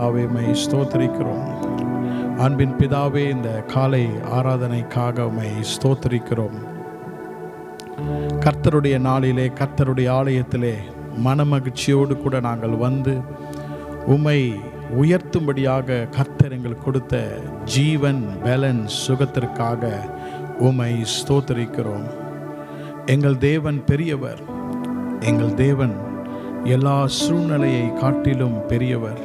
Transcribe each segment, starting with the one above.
உம்மை ஸ்தோத்திரிக்கிறோம். அன்பின் பிதாவே, இந்த காலை ஆராதனைக்காக உம்மை ஸ்தோத்திரிக்கிறோம். கர்த்தருடைய நாளிலே, கர்த்தருடைய ஆலயத்திலே மனமகிழ்ச்சியோடு கூட நாங்கள் வந்து உம்மை உயர்த்தும்படியாக கர்த்தர் எங்களுக்கு கொடுத்த ஜீவன் பலன் சுகத்திற்காக உம்மை ஸ்தோத்திரிக்கிறோம். எங்கள் தேவன் பெரியவர். எங்கள் தேவன் எல்லா சூழ்நிலையை காட்டிலும் பெரியவர்.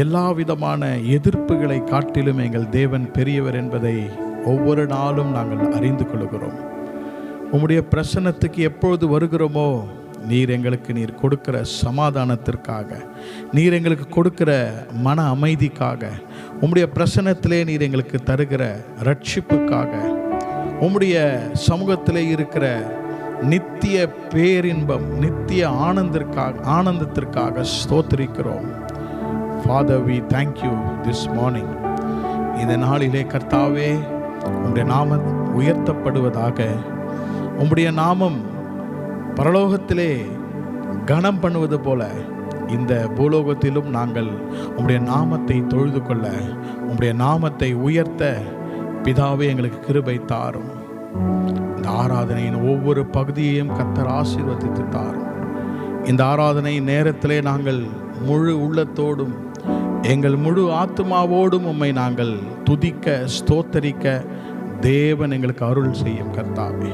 எல்லா விதமான எதிர்ப்புகளை காட்டிலும் எங்கள் தேவன் பெரியவர் என்பதை ஒவ்வொரு நாளும் நாங்கள் அறிந்து கொள்கிறோம். உம்முடைய பிரசன்னத்துக்கு எப்பொழுது வருகிறோமோ, நீர் கொடுக்கிற சமாதானத்திற்காக, நீர் எங்களுக்கு கொடுக்கிற மன அமைதிக்காக, உம்முடைய பிரசன்னத்திலே நீர் எங்களுக்கு தருகிற ரட்சிப்புக்காக, உம்முடைய சமூகத்திலே இருக்கிற நித்திய பேரின்பம், நித்திய ஆனந்தத்திற்காக ஸ்தோத்திரிக்கிறோம். Father, we thank you this morning. இந்த நாளிலே கர்த்தாவே, உம்முடைய நாமம் உயர்த்தப்படுவதாக. உம்முடைய நாமம் பரலோகத்திலே கனம் பண்ணுவது போல இந்த பூலோகத்திலும் நாங்கள் உம்முடைய நாமத்தை தொழுது கொள்ள, உம்முடைய நாமத்தை உயர்த்த பிதாவே எங்களுக்கு கிருபை தாரும். இந்த ஆராதனையின் ஒவ்வொரு பகுதியையும் கர்த்தர் ஆசீர்வதித்து தாரும். இந்த ஆராதனை நேரத்திலே நாங்கள் முழு உள்ளத்தோடும் எங்கள் முழு ஆத்மாவோடும் உம்மை நாங்கள் துதிக்க, ஸ்தோத்தரிக்க தேவன் எங்களுக்கு அருள் செய்யும். கர்த்தாவே,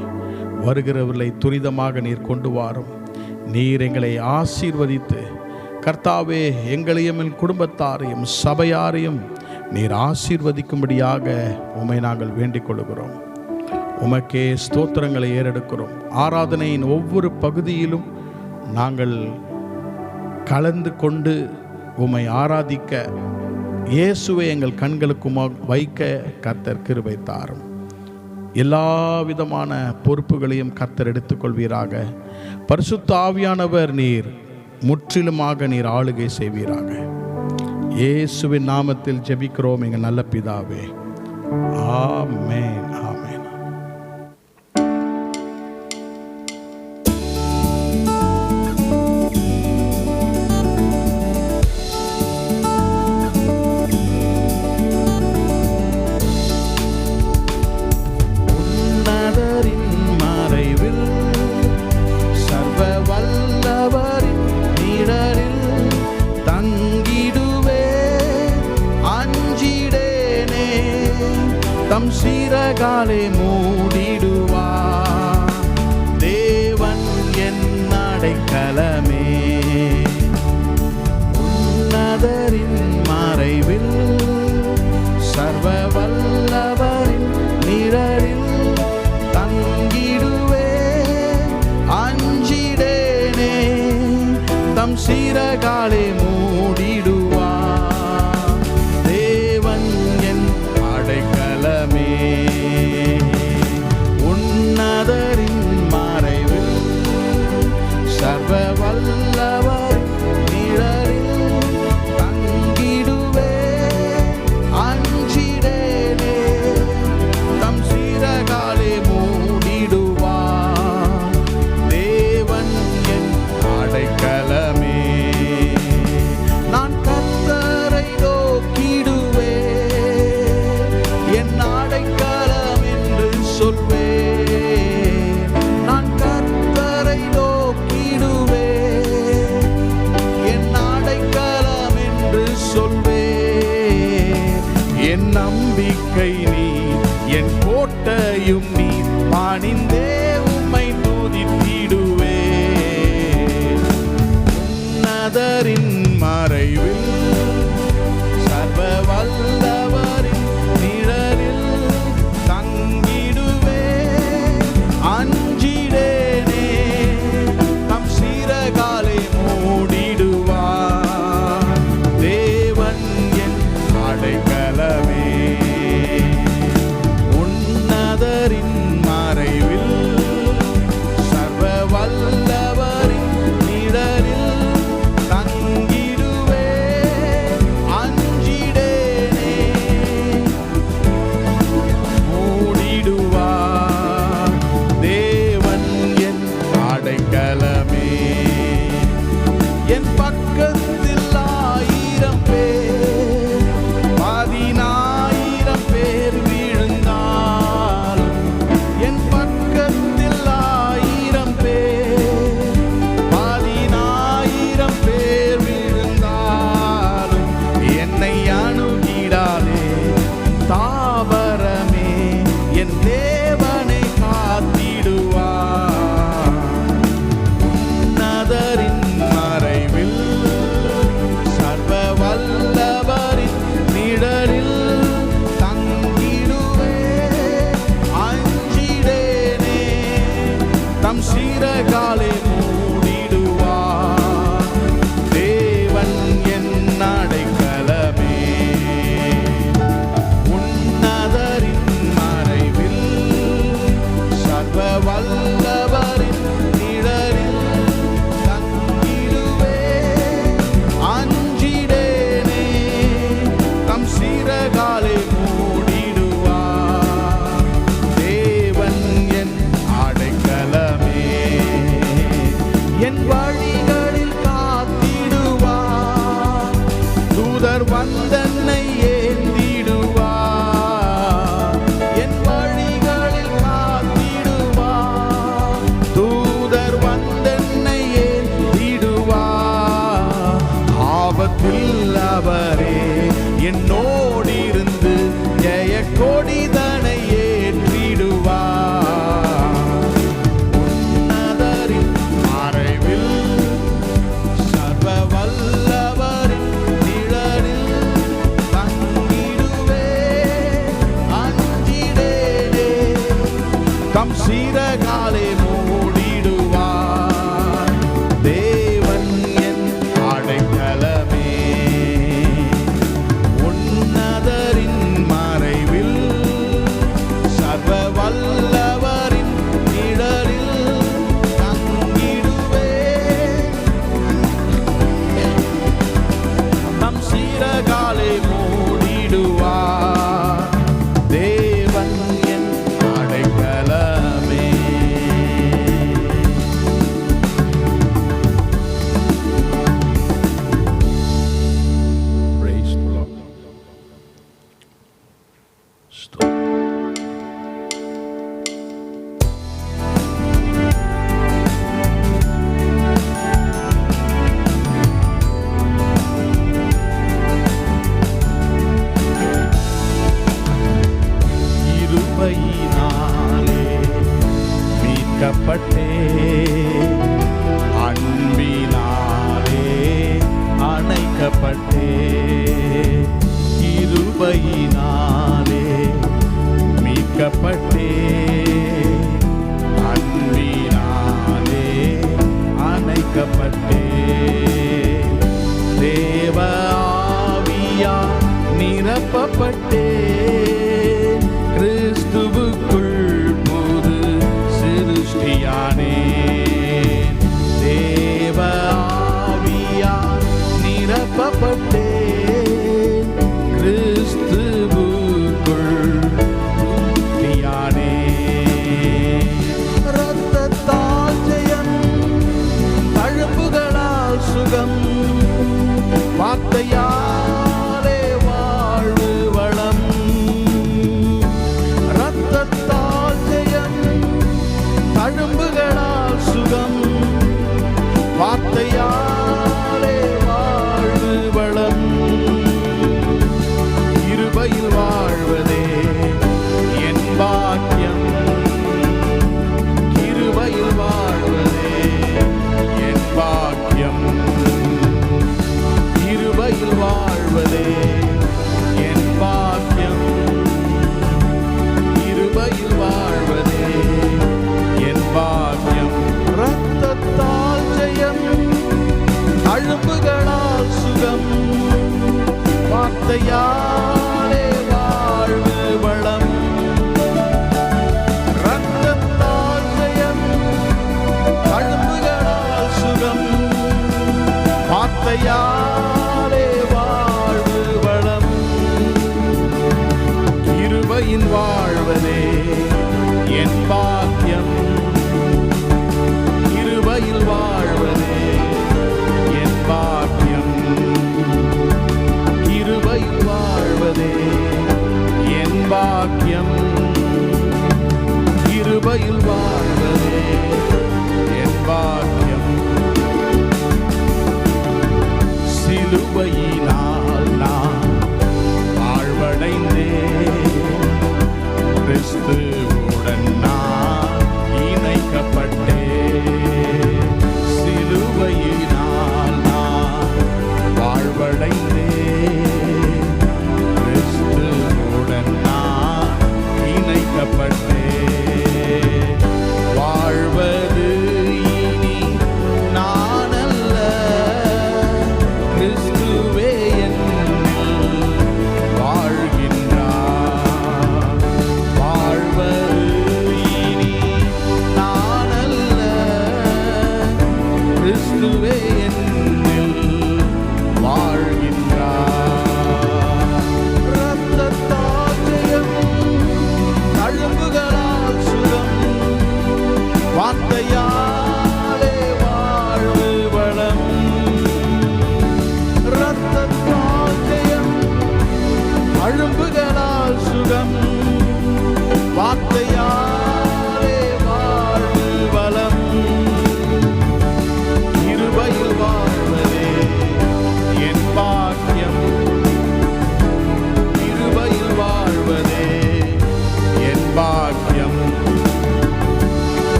வருகிறவர்களை துரிதமாக நீர் கொண்டு வாரும். நீர் எங்களை ஆசீர்வதித்து கர்த்தாவே, எங்களையும் என் குடும்பத்தாரையும் சபையாரையும் நீர் ஆசீர்வதிக்கும்படியாக உம்மை நாங்கள் வேண்டிக் கொள்கிறோம். உமக்கே ஸ்தோத்திரங்களை ஏறெடுக்கிறோம். ஆராதனையின் ஒவ்வொரு பகுதியிலும் நாங்கள் கலந்து கொண்டு உம்மை ஆராதிக்க, இயேசுவை எங்கள் கண்களுக்கு வைக்க கர்த்தர் கிருபை தாரும். எல்லா விதமான பொறுப்புகளையும் கர்த்தர் எடுத்துக்கொள்வீராக. பரிசுத்த ஆவியானவர் நீர் முற்றிலுமாக நீர் ஆளுகை செய்வீராக. இயேசுவின் நாமத்தில் ஜெபிக்கிறோம் எங்கள் நல்ல பிதாவே. ஆமென், ஆமென். தம் சீரகாலே மூடிடுவா தேவன் என் அடைக்கலமே. உன்னதரின் மறைவில் சர்வ வல்லவரின் நிழலில் தங்கிடுவே அஞ்சிடேனே. தம் சீரகாலே மூடிடுவா தேவன் என் அடைக்கலமே. உன்னதரின் மறைவில் சர்வ வல்லவர் நிழலில் தங்கிடுவே அஞ்சிடேனே. தம் சீரகாலே மூடிடுவா தேவன் என் அடைக்கலமே. நான் கர்த்தரை நோக்கிடுவே, என் அடைக்கலம் என்று சொல்வே. நான் கர்த்தரை நோக்கிடுவே, என் அடைக்கலம் என்று சொல்வே. என் நம்பிக்கை நீ, என் கோட்டையும் நீ, பணிந்தே உம்மை துதித்திடுவே. உன்னதரின் மறைவில் சர்வ வல்லவரின் நிழலில் தங்கிடுவே அஞ்சிடேனே. தம் சீரகாலே மூடிடுவா தேவன் என் அடைக்கலமே. உன்னதரின் மறைவில் சர்வ வல்லவரின் நிழலில் தங்கிடுவே வந்தன்னை ஏந்திடுவார், என் வழிகளில் காத்திடுவார். தூதர் வந்தன்னை ஏந்திடுவார், ஆபத்தில் அவரே என்னோடிருந்து ஜெய கொடிதனை ஏற்றிடுவார். உன்னதரின் மறைவில் சர்வ வல்லவரின் நிழலில் தங்கிடுவே, அஞ்சிடேனே. தம் சிறகாலே மூடிடுவார், தேவன் என் அடைக்கலமே. உன்னதரின் மறைவில் சர்வ வல்லவரின் நிழலில் தங்கிடுவே, தம் சிறகாலே மூடிடுவார், தேவன் என் அடைக்கலமே. Praise the Lord. Stop. கிருபையினாலே மீட்கப்பட்டே, அன்பினாலே அணைக்கப்பட்டே. கிருபையினாலே மீட்கப்பட்டே, அன்பினாலே அணைக்கப்பட்டே. தேவ ஆவியால் நிரப்பப்பட்டே, கிறிஸ்துவுக்குள் புது சிருஷ்டியானேன். தேவ ஆவியால் நிரப்பப்பட்டேன், கிறிஸ்துவுக்குள் சிருஷ்டியானேன். இரத்தத்தால் ஜெயம், தழும்புகளால் சுகம், வார்த்தையாலே வாழ்வு வளம். இரத்தத்தால் ஜெயம், தழும்புகளால் சுகம், வார்த்தையாலே வாழ்வு வளம். கிருபையில் வாழ்வதே என் பாக்கியம், கிருபையில் வாழ்வதே என் பாக்கியம், கிருபையில்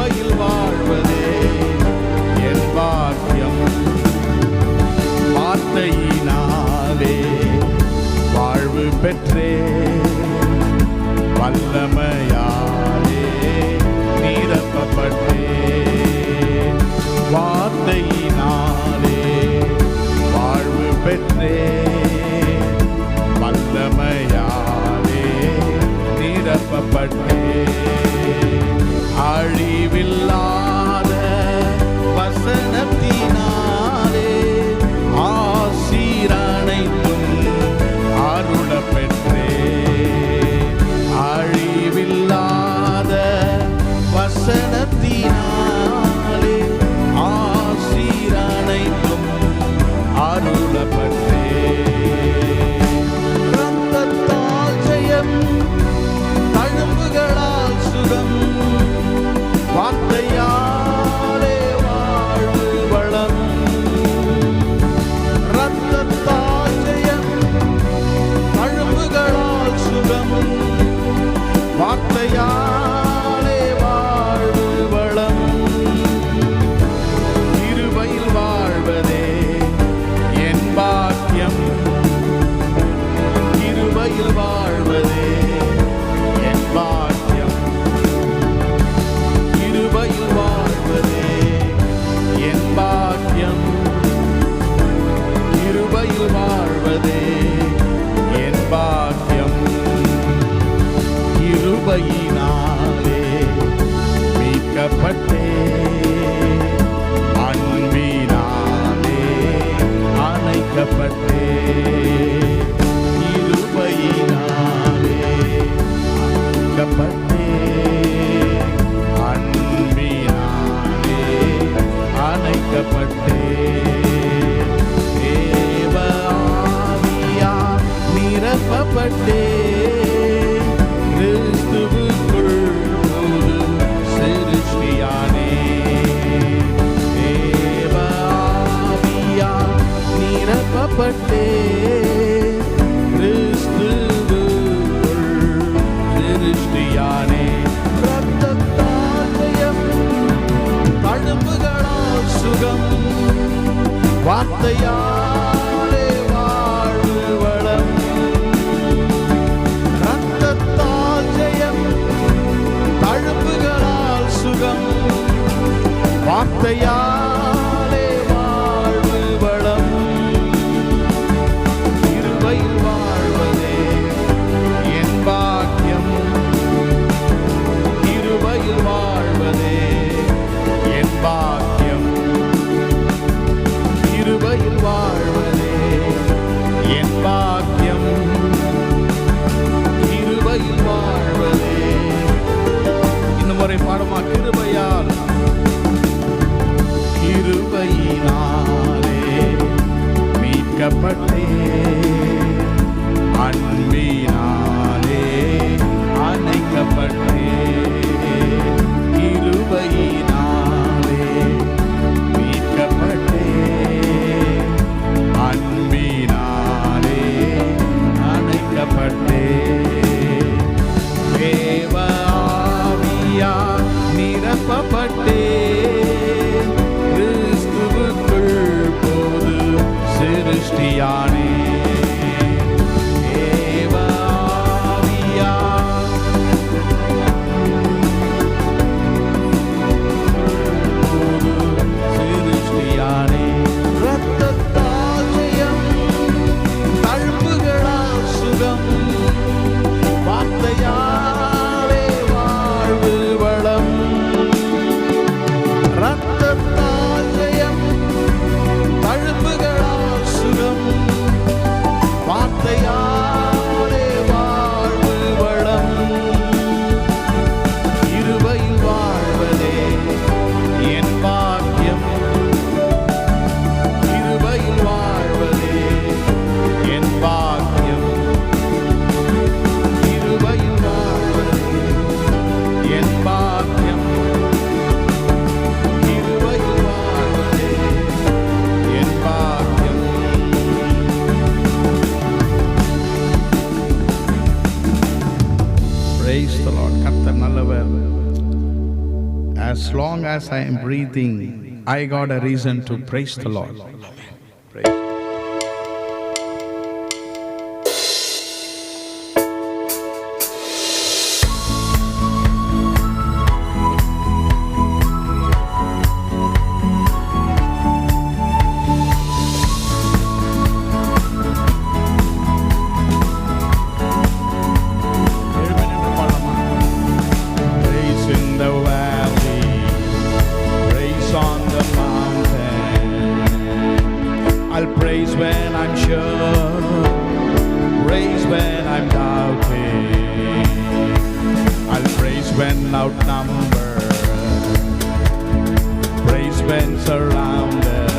கிருபையில் வாழ்வதே என் பாக்கியம். வார்த்தையினாலே வாழ்வு பெற்றே, வல்லமையாலே நிரப்பப்பட்டே. வார்த்தையினாலே வாழ்வு பெற்றே, வல்லமையாலே நிரப்பப்பட்டே. அழிவில்லாத வசனத்தினாலே ஆசீரனைத்தும் அருளப்பெற்றே. அழிவில்லாத வசனத்தினாலே ஆசீரனைத்தும் அருளப்பெற்றே. இரத்தத்தால் ஜெயம், தழும்புகளால் சுகம், வார்த்தையாலே வாழ்வு வளம். இரத்தத்தால் ஜெயம், தழும்புகளால் சுகம், வார்த்தையாலே வாழ்வு வளம். கிருபையில் வாழ்வதே என் பாக்கியம். கிருபையில் வாழ்வதே என் பாக்கியம். கிருபையில் வாழ்வதே என் பாக்கியம். கிருபையில் வாழ்வதே என் பாக்கியம். கிருபையினாலே மீட்கப்பட்டே, அன்பினாலே அணைக்கப்பட்டே. கிருபையினாலே மீட்கப்பட்டே, அன்பினாலே அணைக்கப்பட்டே. தேவ ஆவியால் நிரப்பப்பட்டே, கிறிஸ்துவுக்குள் புது சிருஷ்டியானே. தேவ ஆவியால் நிரப்பப்பட்டே, கிறிஸ்துவுக்குள் சிருஷ்டியானே. இரத்தத்தால் ஜெயம், தழும்புகளால் சுகம், வார்த்தையாலே வாழ்வு வளம். இரத்தத்தால் ஜெயம், தழும்புகளால் சுகம், வார்த்தையாலே வாழ்வு வளம். கிருபையில் வாழ்வதே என் பாக்கியம். கிருபையில் வாழ்வதே என் பாக்கியம். கிருபையில் வாழ்வதே என் பாக்கியம். கிருபையில் வாழ்வதே. இன்னும் முறை பாடுமா? கிருபையால், கிருபையினாலே மீட்கப்பட்டே, அன்பினாலே அணைக்கப்பட்டே. கிருபையினாலே மீட்கப்பட்டே, அன்பினாலே அணைக்கப்பட்டே. தேவ ஆவியால் நிரப்பப்பட்டே, கிறிஸ்துவுக்குள் புது சிருஷ்டியானே. தேவ As long as I am breathing, I got a reason to praise the Lord. Praise. Praise when I'm sure, praise when I'm doubting, I'll praise when outnumbered, praise when surrounded.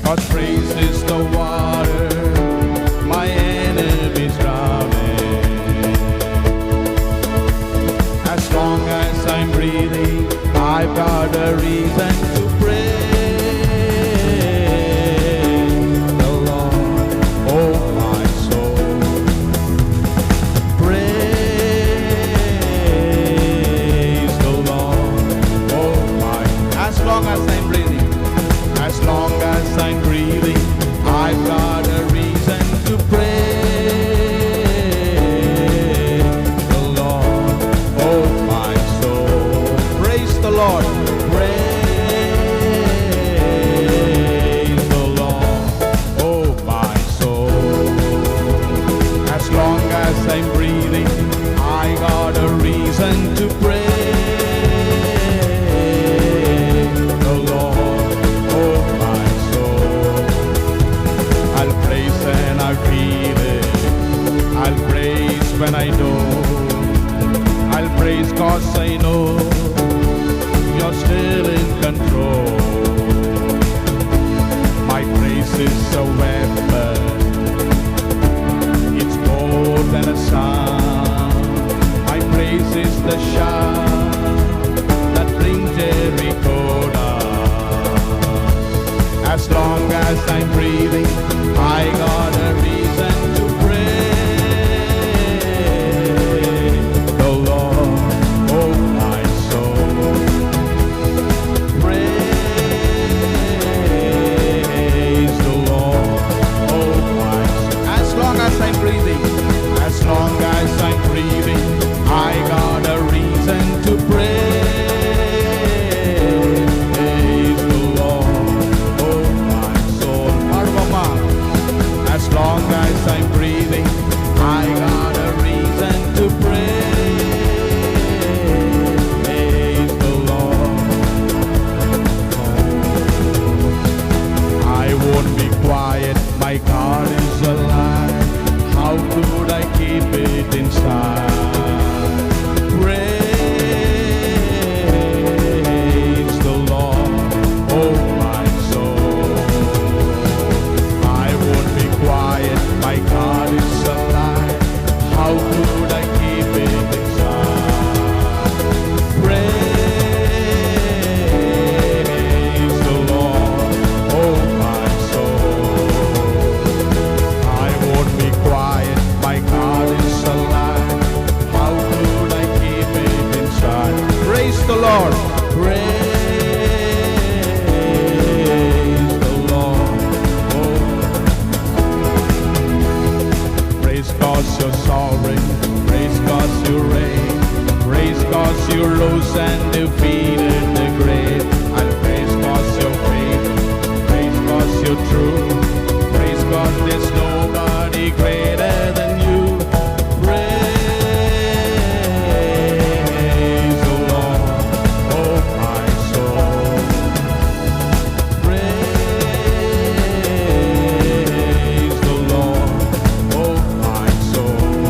Cause praise is the water my enemies drowning. As long as I'm breathing, I've got a reason to praise. When I know, I'll praise cause I know you're still in control. My praise is a weapon, it's more than a sound. My praise is the shout that brings Jericho down. As long as I'm breathing, I got a reason to praise. My God is alive, how could I keep it inside? Praise the Lord, oh my soul. I won't be quiet, my God is alive, how could I keep it inside? Praise the Lord, oh my soul. My God is alive, how could I keep it inside? Praise the Lord, praise the Lord. Oh. Praise cause you're sovereign, praise cause you reign, praise cause you rose and defeated the grave. And praise cause you're faithful, praise cause you're true, praise cause there's nobody greater than you. Praise the Lord, oh my soul. Praise the Lord, oh my soul.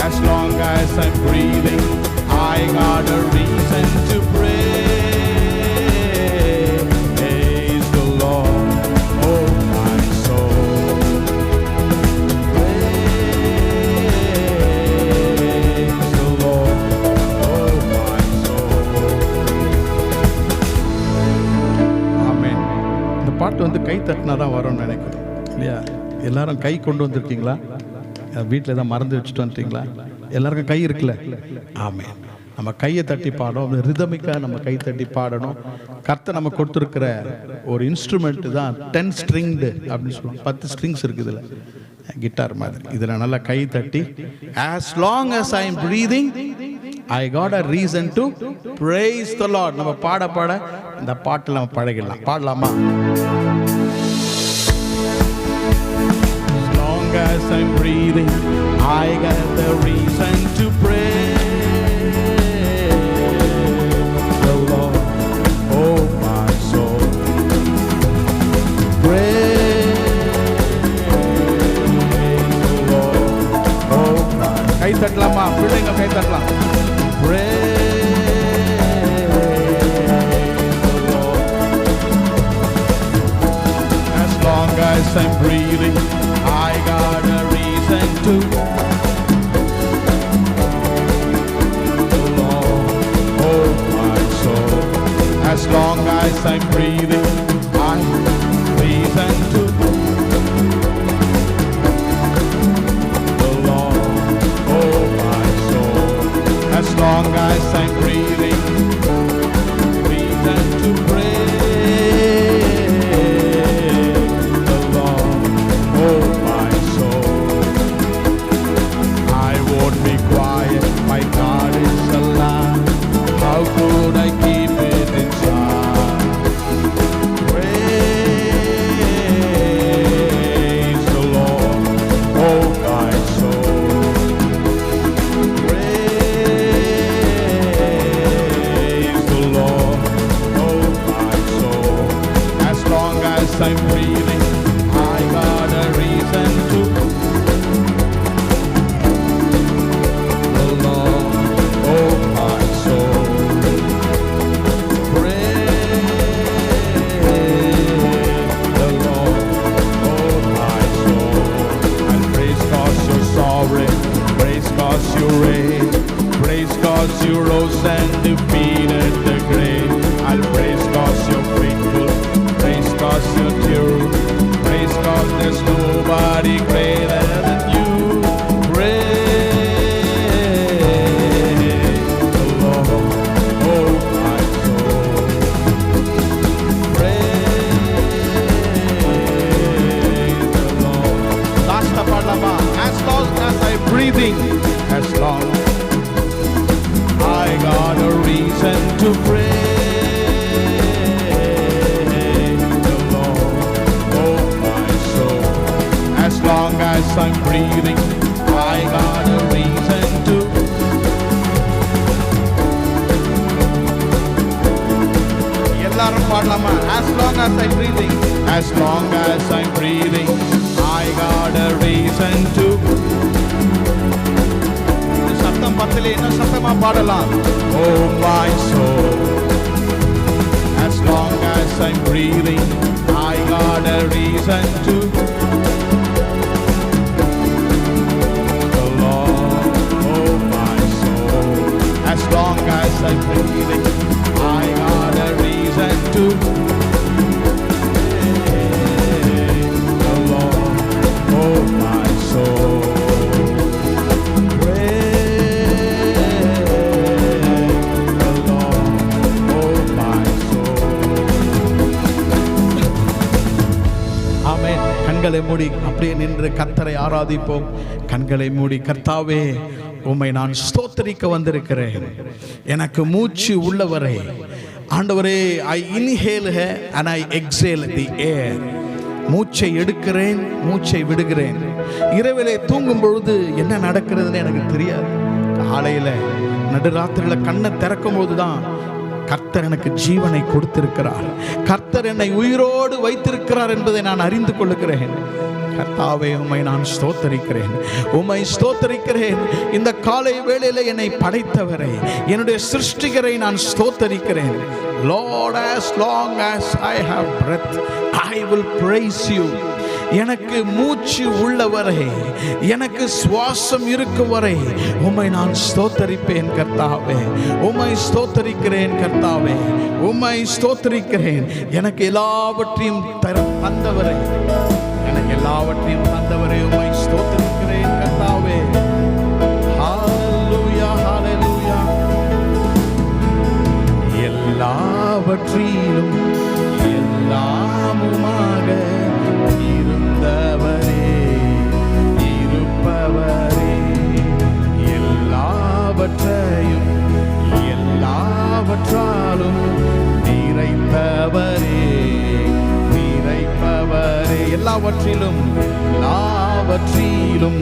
As long as I'm breathing, I got a reason to praise the Lord, oh my soul. Praise the Lord, oh my soul. Amen. இந்த பாட்டு வந்து கை தட்டினா தான் வரும்னு நினைக்கிறேன் இல்லையா? எல்லாரும் கை கொண்டு வந்திருக்கீங்களா? வீட்டில் தான் மறந்து வச்சுட்டு வந்துட்டீங்களா? எல்லாருக்கும் கை இருக்குல்ல? ஆமென். நம்ம கையை தட்டி பாடணும், ரிதமிக்காக நம்ம கை தட்டி பாடணும். கர்த்தர் நம்ம கொடுத்துருக்கிற ஒரு இன்ஸ்ட்ருமெண்ட் தான் 10 stringed அப்படின்னு சொல்லுவாங்க. 10 ஸ்ட்ரிங்ஸ் இருக்குது இதில், கிட்டார் மாதிரி. இதில் நல்லா கை தட்டி as long as I am breathing I got a reason to praise the Lord. நம்ம பாட பாட இந்த பாட்டில் நம்ம பழகிடலாம். பாடலாமா? As long as I'm breathing, I got the reason to praise the Lord, oh my soul. Praise the Lord, oh my. கை தட்டலாமா? பிள்ளைங்க கை தட்டலாம். As long as I'm breathing, I got a reason to the Lord, oh my soul. As long as I'm breathing, I reason to the Lord, oh my soul. As long as I'm breathing, reason to praise the Lord, oh my soul. I won't be quiet, my God is alive. How could I keep it inside? Praise the Lord, oh my soul. I'm breathing, I got a reason to the Lord, oh my soul. Praise the Lord, oh my soul. And praise 'cause you're sovereign, praise 'cause you reign, praise 'cause you rose and defeated the grave. I'll praise 'cause you're faithful, praise 'cause you're true, praise 'cause there's nobody greater than you. Praise the Lord, oh my soul. Praise the Lord. Last பாடலாமா? As long as I'm breathing, As long I got a reason to praise the Lord, oh my soul. As long as I'm breathing, I got a reason to. எல்லாரும் பாடலாமா? As long as I'm breathing, As long as I'm breathing, I got a reason to. சத்தம் பத்தல, இன்னும் சத்தமா பாடலாம். Oh my soul. As long as I'm breathing, I got a reason to. The Lord, oh my soul. As long as I'm breathing, I got a reason to. The Lord, oh my soul. கண்களை மூடி அப்படியே நின்று கர்த்தரை ஆராதிப்போம். கண்களை மூடி, கர்த்தாவே உம்மை நான் ஸ்தோத்தரிக்க வந்திருக்கிறேன். எனக்கு மூச்சு உள்ளவரை ஆண்டவரே, I inhale and I exhale the air. மூச்சை எடுக்கிறேன், மூச்சை விடுகிறேன். இரவிலே தூங்கும் பொழுது என்ன நடக்கிறதுன்னு எனக்கு தெரியாது. காலையில் நடுராத்திரியில் கண்ணை திறக்கும் போது தான் கர்த்தர் எனக்கு ஜீவனை கொடுத்திருக்கிறார், கர்த்தர் என்னை உயிரோடு வைத்திருக்கிறார் என்பதை நான் அறிந்து கொள்ளுகிறேன். கர்த்தாவே, உம்மை நான் ஸ்தோத்தரிக்கிறேன், உம்மை ஸ்தோத்தரிக்கிறேன். இந்த காலை வேளையில என்னை படைத்தவரை, என்னுடைய சிருஷ்டிகரை நான் ஸ்தோத்தரிக்கிறேன். Lord, as long as I have breath, I will praise you. எனக்கு மூச்சு உள்ளவரை, எனக்கு சுவாசம் இருக்கும் வரை உம்மை நான் ஸ்தோத்தரிப்பேன். கர்த்தாவே, உம்மை ஸ்தோத்தரிக்கிறேன். கர்த்தாவே, உம்மை ஸ்தோத்தரிக்கிறேன். எனக்கு எல்லாவற்றையும் தந்தவரை, எனக்கு எல்லாவற்றையும் தந்தவரை உம்மை ஸ்தோத்தரிக்கிறேன். கர்த்தாவே, ஹalleluya, ஹalleluya. எல்லாவற்றிலும் எல்லாமுமாக இருந்தவரே, இருப்பவரே, எல்லாவற்றையும் எல்லாவற்றாலும் நிறைந்தவரே, நிறைப்பவரே, எல்லாவற்றிலும் எல்லாவற்றிலும்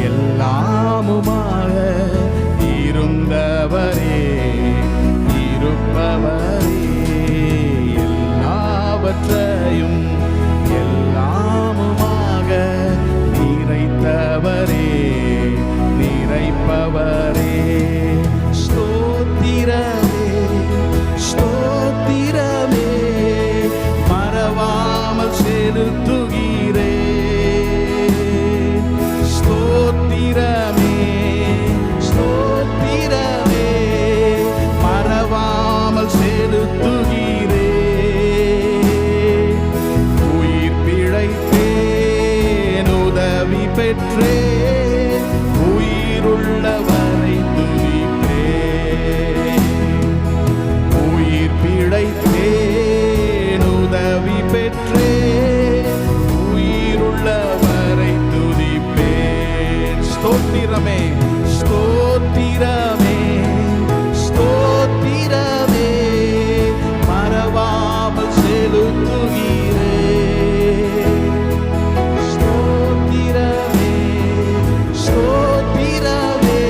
எல்லாமுமாக இருந்தவரே, இருப்பவரே, எல்லாவற்றையும் எல்லாமுமாக நிறைத்தவரே, நிறைப்பவரே. ஸ்தோத்திரமே, ஸ்தோத்திரமே, மறவாமல் செலுத்துகிறே. ஸ்தோத்திரமே, ஸ்தோத்திரமே, மறவாமல் செலுத்துகிறே. உயிர் பிழைத்தேன், உதவி பெற்றேன், உயிருள்ளவரை துதிப்பேன். உயிர் பிழைத்தேன், உதவி பெற்றேன், உயிருள்ளவரை துதிப்பேன். ஸ்தோத்திரமே, ஸ்தோத்திரமே, ஸ்தோத்திரமே, மறவாமல் செலுத்துகிறே. ஸ்தோத்திரமே, ஸ்தோத்திரமே,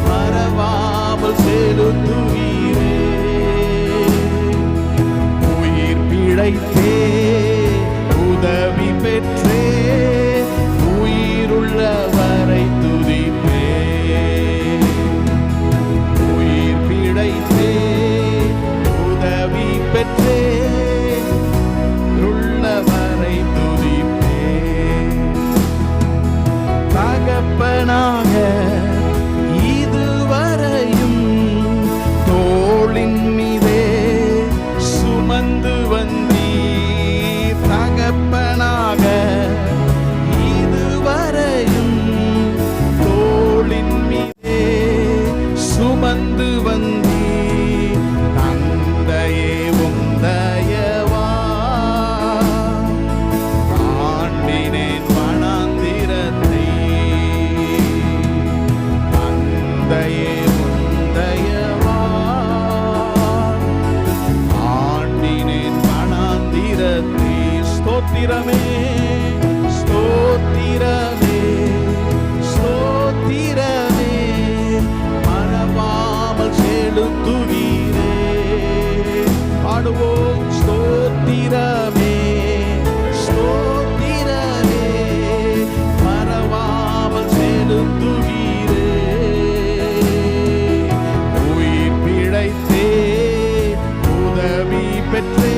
மறவாமல் செலுத்துகிறே. உயிர் பிழைத்தே, உதவி பெற்றே, உயிருள்ளவரை துதிப்பேன். உயிர் பிழைத்தே, உதவி பெற்றே, உள்ளவரை துதிப்பேன். தகப்பனாக இதுவரையும் தோளின் மீதே சுமந்து வந்தீர். தகப்பனாக இதுவரையும் தோளின் மீதே சுமந்து வந்தீர். தந்தையே உந்தயவா ஆண்டினேன் வனாந்திரத்தை. தந்தையே உந்தயவா ஆண்டினேன் வனாந்திரத்தை. ஸ்தோத்திரமே, ஸ்தோத்திரமே, ஸ்தோத்திரமே, மறவாமல் செலுத்துகிறே. பாடுவோம். ஸ்தோத்திரமே, ஸ்தோத்திரமே, மறவாமல் செலுத்துகிறே. உயிர் பிழைத்தே, உதவி பெற்றே,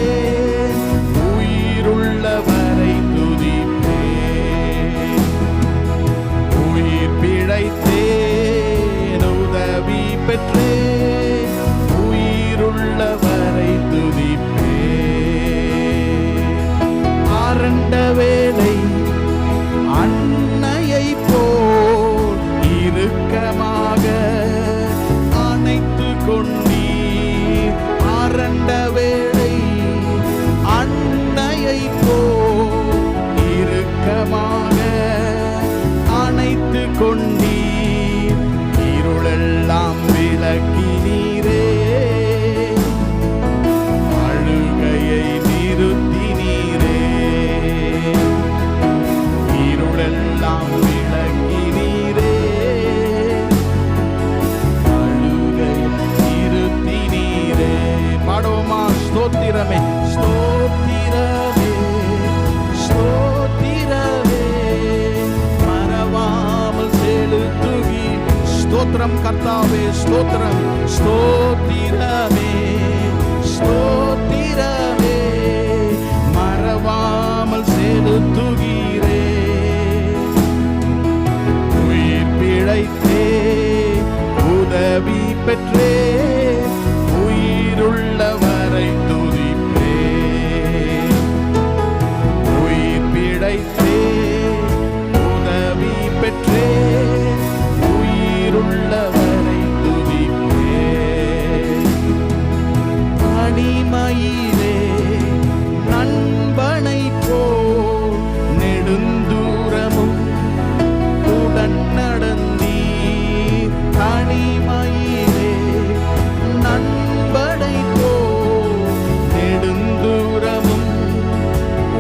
உயிருள்ளவரை துதிப்பேன். உயிர் பிழைத்தேன், உதவி பெற்றேன், உயிருள்ளவரை துதிப்பேன். ஆரண்ட வேளை அன்னையை போல் இறுக்கமாக அணைத்து கொண்டீர். ஆரண்ட வேளை அன்னையை போல் இறுக்கமாக அணைத்து கொண்டீர். இருளெல்லாம் விலக்கினீரே, அழுகையை நிறுத்தினீரே. இருளெல்லாம் விலக்கினீரே, அழுகையை நிறுத்தினீரே. பாடுவோமா. ஸ்தோத்திரமே, ஸ்தோத்திரமே, ஸ்தோத்திரமே, மறவாமல் செலுத்துகி. ஸ்தோத்திரம் கர்த்தாவே, ஸ்தோத்திரம். ஸ்தோத்திரமே, ஸ்தோத்திரமே, மறவாமல் செலுத்துகிறே. உயிர் பிழைத்தே, உதவி பெற்றே, உயிருள்ளவரை துதிப்பேன். உயிர் பிழைத்தே, உதவி பெற்றே, உயிருள்ளவரை துதிப்பேன். தனிமையிலே நண்பனை போல் நெடுந்தூரமும் உடன் நடந்தீ. தனிமையிலே நண்பனை போல் நெடுந்தூரமும்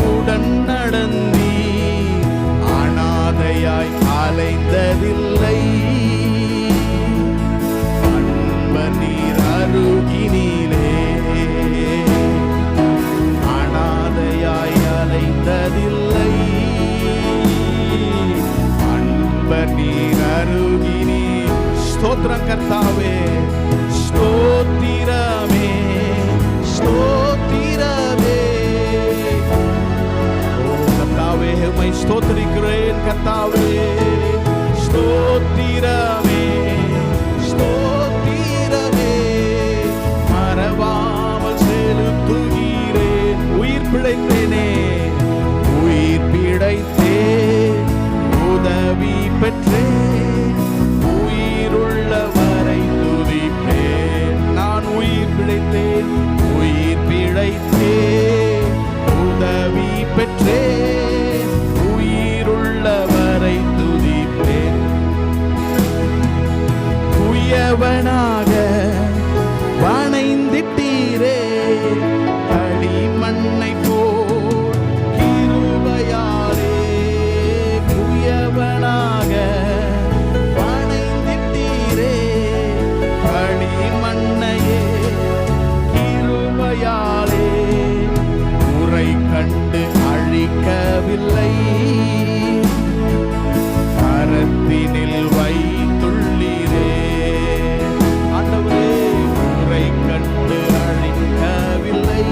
உடன் நடந்தீ. அனாதையாய் அலைந்ததில்லை, அன்பனீர் அருகினிலே. அனாதையாய் அலைந்ததில்லை, அன்பனீர் அருகினி. ஸ்தோத்திரம் கர்த்தாவே, ஸ்தோத்திரமே, ஸ்தோத்திரமே. கர்த்தாவே உம்மை ஸ்தோத்திரிக்கிறேன் கர்த்தாவே. ஸ்தோத்திரமே, ஸ்தோத்திரமே. மறவாமல் செலுத்துகிறேன். உயிர் பிழைத்தேனே, உயிர் பிழைத்தேன், உதவி பெற்றேன், உயிருள்ளவரை துதிப்பேன். நான் உயிர் பிழைத்தேன், உயிர் பிழைத்தேன், உதவி பெற்றேன், உயிருள்ளவரை துதிப்பேன். குயவனாக வணைந்திட்டீரே, களிமண்ணை போல் கிருபையாலே. குயவனாக வணைந்திட்டீரே, களிமண்ணையே கிருபையாலே. குறை கண்டு அழிக்கவில்லை, கரத்தினில் வைத்துள்ளீரே. ஆண்டவரே, குறை கண்டு அழிக்கவில்லை.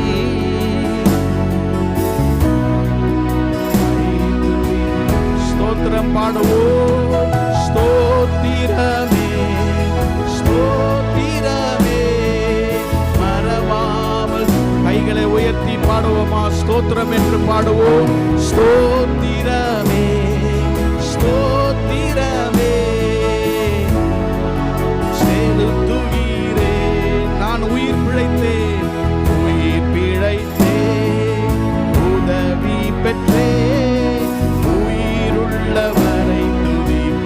ஸ்தோத்திரம் பாடுவோம். ஸ்தோத்திரமே, ஸ்தோத்திரமே. மறவாமல் கைகளை உயர்த்தி பாடுவோமா? ஸ்தோத்திரம் என்று பாடுவோம். ஸ்தோத்திரமே, ஸ்தோத்திரமே. செலுத்துகிறேன். நான் உயிர் பிழைத்தேன், உயிர் பிழைத்தேன், உதவி பெற்றேன், உயிருள்ளவரை துதிப்பேன்.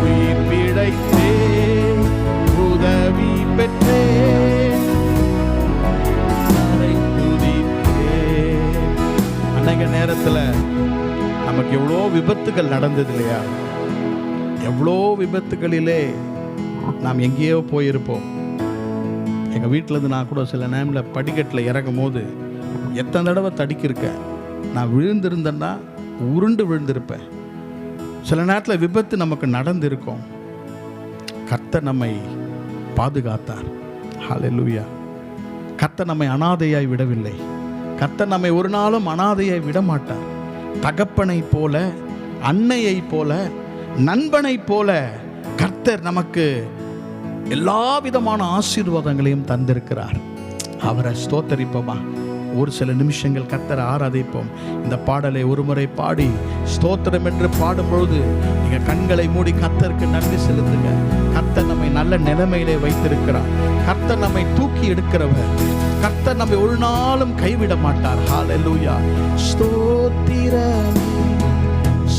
உயிர் பிழைத்தேன், உதவி பெற்றேன், உம்மை துதிப்பேன். அன்னைக்கு நேரத்துல நமக்கு எவ்வளோ விபத்துகள் நடந்தது இல்லையா? எவ்வளோ விபத்துகளிலே நாம் எங்கேயோ போயிருப்போம். எங்கள் வீட்டிலேருந்து நான் கூட சில நேரத்தில் படிக்கட்டில் இறங்கும் போது எத்தனை தடவை தடுக்கியிருக்கேன். நான் விழுந்திருந்தேன்னா உருண்டு விழுந்திருப்பேன். சில நேரத்தில் விபத்து நமக்கு நடந்திருக்கும். கர்த்தர் நம்மை பாதுகாத்தார். ஹல்லேலூயா. கர்த்தர் நம்மை அனாதையாய் விடவில்லை. கர்த்தர் நம்மை ஒரு நாளும் அனாதையாய் விட மாட்டார். தகப்பனை போல, அன்னையை போல, நண்பனை போல கர்த்தர் நமக்கு எல்லா விதமான ஆசீர்வாதங்களையும் தந்திருக்கிறார். அவரை ஸ்தோத்தரிப்போமா? ஒரு சில நிமிஷங்கள் கர்த்தரை ஆராதிப்போம். இந்த பாடலை ஒரு முறை பாடி ஸ்தோத்திரம் என்று பாடும்பொழுது நீங்கள் கண்களை மூடி கர்த்தருக்கு நன்றி செலுத்துங்க. கர்த்தர் நம்மை நல்ல நிலைமையிலே வைத்திருக்கிறார். கர்த்தர் நம்மை தூக்கி எடுக்கிறவர். கர்த்தர் நம்மை ஒரு நாளும் கைவிட மாட்டார். ஹல்லேலூயா. ஸ்தோத்திரமே,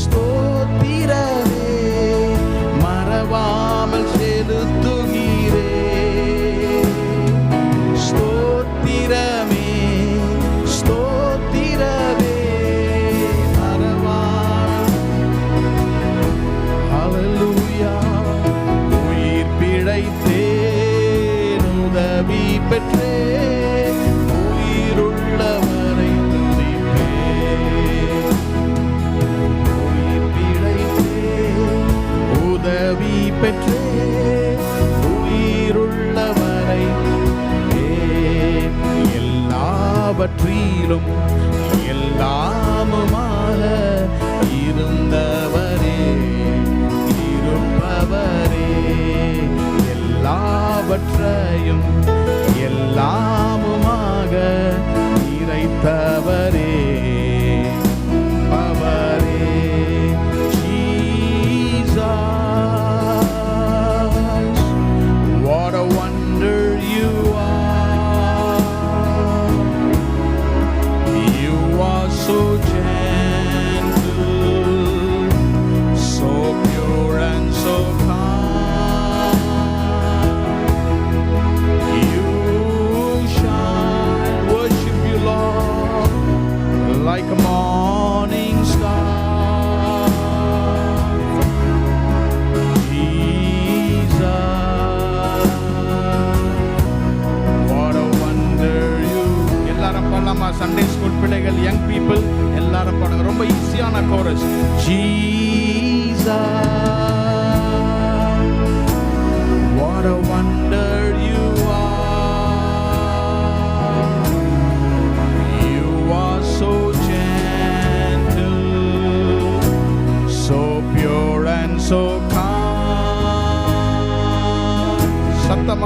ஸ்தோத்திரமே. மறவாமல் செலுத்துகிறே. ஸ்தோத்திரமே, ஸ்தோத்திரமே. மறவாமல். ஹல்லேலூயா. உயிர் பிழைத்தேன், உதவி பெற்றேன், உயிருள்ளவரை துதிப்பேன். உயிர் பிழைத்தேன், உதவி பெற்றேன், உயிருள்ளவரை துதிப்பேன். எல்லாவற்றிலும் எல்லாமுமாக இருந்தவரே, இருப்பவரே. எல்லாவற்றையும் எல்லாமுமாக இறைத்தவரே, அவரே. Jesus, what a wonder you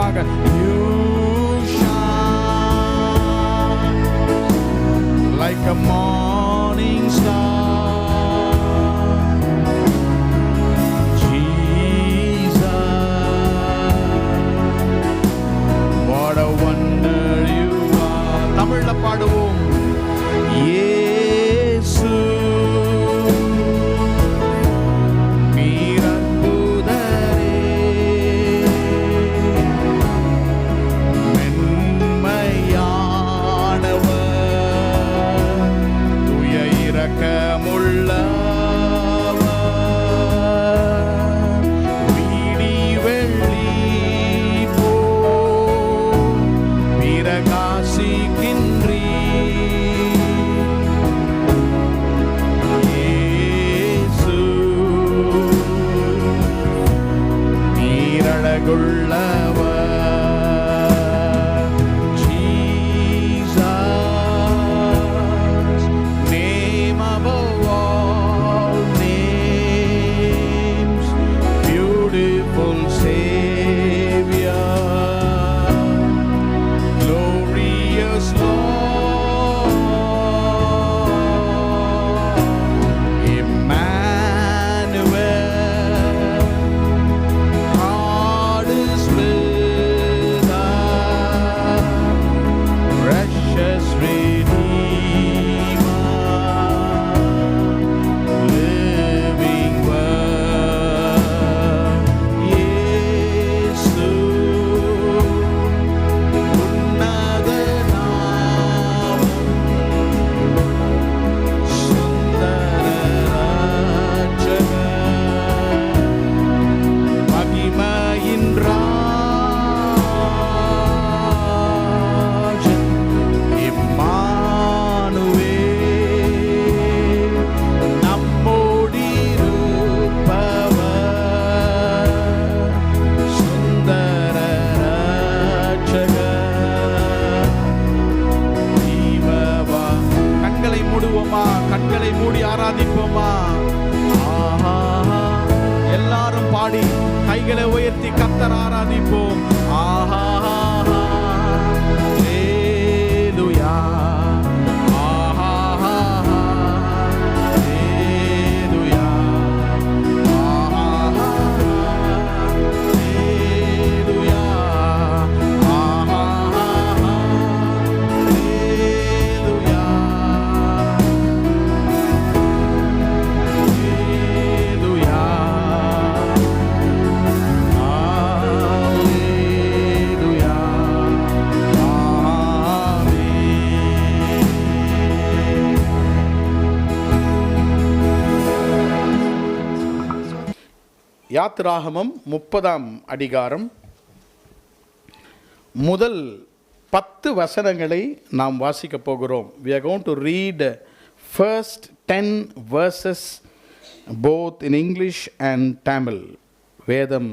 பாடுவோமாக. You shine like a morning star, Jesus, what a wonder you are. தமிழ்ல பாடுவோம். இயேசு கண்களை மூடி ஆராதிப்போமா? எல்லாரும் பாடி கைகளை உயர்த்தி கர்த்தரை ஆராதிப்போம். ஆஹா ஹல்லேலூயா, ஆஹா ஹல்லேலூயா, ஆஹா ஹல்லேலூயா, ஆஹா ஹல்லேலூயா. யாத்திராகமம் 30ஆம் அதிகாரம் முதல் 10 வசனங்களை நாம் வாசிக்க போகிறோம். We are going to read first 10 verses both in English and Tamil. வேதம்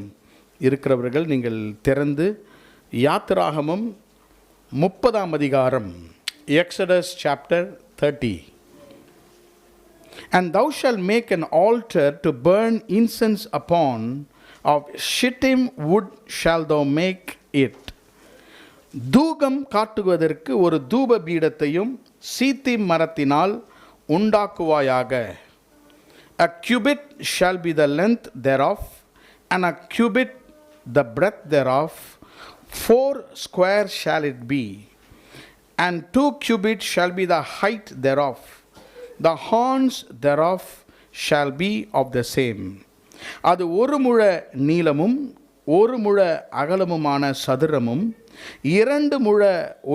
இருக்கிறவர்கள் நீங்கள் திறந்து யாத்திராகமம் 30ஆம் அதிகாரம், Exodus chapter 30. And thou shalt make an altar to burn incense upon, of shittim wood shalt thou make it. தூபம் காட்டுவதற்கு ஒரு தூப பீடத்தையும் சீத்திம் மரத்தினால் உண்டாக்குவாயாக. A cubit shall be the length thereof, and a cubit the breadth thereof. 4 square shall it be, and 2 cubits shall be the height thereof. The horns thereof shall be of the same. அது ஒரு முழ நீளமும் ஒரு முழ அகலமுமான சதுரமும் 2 முழ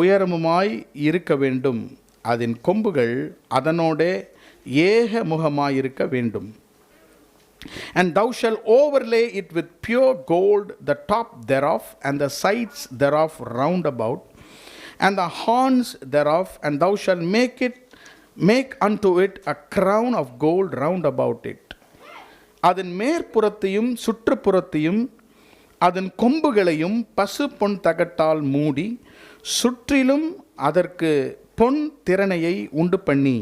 உயரமுமாய் இருக்க வேண்டும். அதன் கொம்புகள் அதனோடே ஏக முகமாயிருக்க வேண்டும். And thou shalt overlay it with pure gold, the top thereof and the sides thereof round about, and the horns thereof, and thou shalt make unto it a crown of gold round about it. அதன் மேற்புறத்தையும் சுற்றுப்புறத்தையும் அதன் கொம்புகளையும் பசு பொன் தகட்டால் மூடி சுற்றிலும் அதற்கு பொன் திறனையை உண்டு பண்ணி.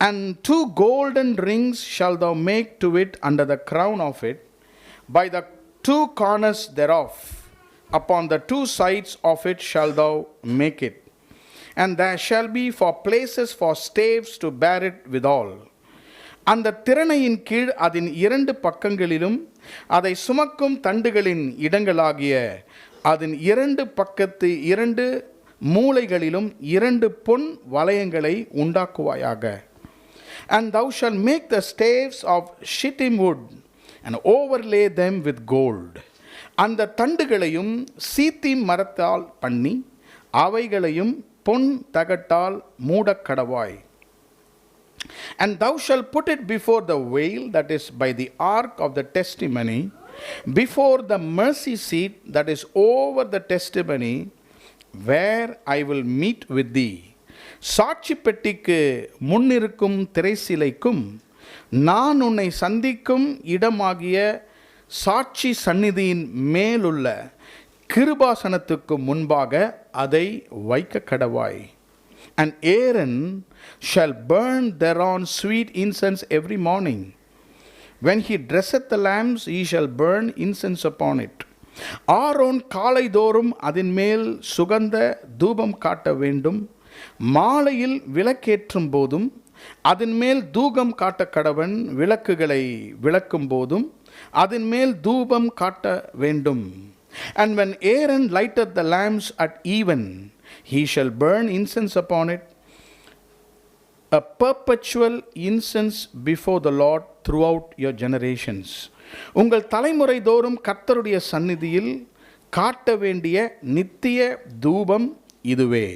And 2 golden rings shalt thou make to it under the crown of it, by the 2 corners thereof, upon the two sides of it shalt thou make it, and there shall be for places for staves to bear it withal. அந்த திறனையின் கீழ் அதன் இரண்டு பக்கங்களிலும் அதை சுமக்கும் தண்டுகளின் இடங்களாகிய அதன் இரண்டு பக்கத்து இரண்டு மூலைகளிலும் இரண்டு பொன் வளையங்களை உண்டாக்குவாயாக. And thou shalt make the staves of shittim wood and overlay them with gold. அந்த தண்டுகளையும் சீத்திம் மரத்தால் பண்ணி அவைகளையும் பொன் தகட்டால் மூடக்கடவாய். And thou shalt put it before the veil that is by the ark of the testimony, before the mercy seat that is over the testimony, where I will meet with thee. சாட்சி பெட்டிக்கு முன்னிருக்கும் திரைசிலைக்கும் நான் உன்னை சந்திக்கும் இடமாகிய சாட்சி சந்நிதியின் மேலுள்ள கிருபாசனத்துக்கு முன்பாக அதை வைக்க கடவாய். And Aaron shall burn thereon sweet incense every morning. When he dresseth the lamps, he shall burn incense upon it. Aaron காலைதோறும் அதன் மேல் சுகந்த தூபம் காட்ட வேண்டும். மாலையில் விளக்கேற்றும் போதும் அதன் மேல் தூபம் காட்ட கடவன். விளக்குகளை விளக்கும் போதும் அதன் மேல் தூபம் காட்ட வேண்டும். And when Aaron lighteth the lamps at even, he shall burn incense upon it, a perpetual incense before the Lord throughout your generations. உங்கள் தலைமுறை தோறும் கர்த்தருடைய சந்நிதியில் காட்ட வேண்டிய நித்திய தூபம் இதுவே.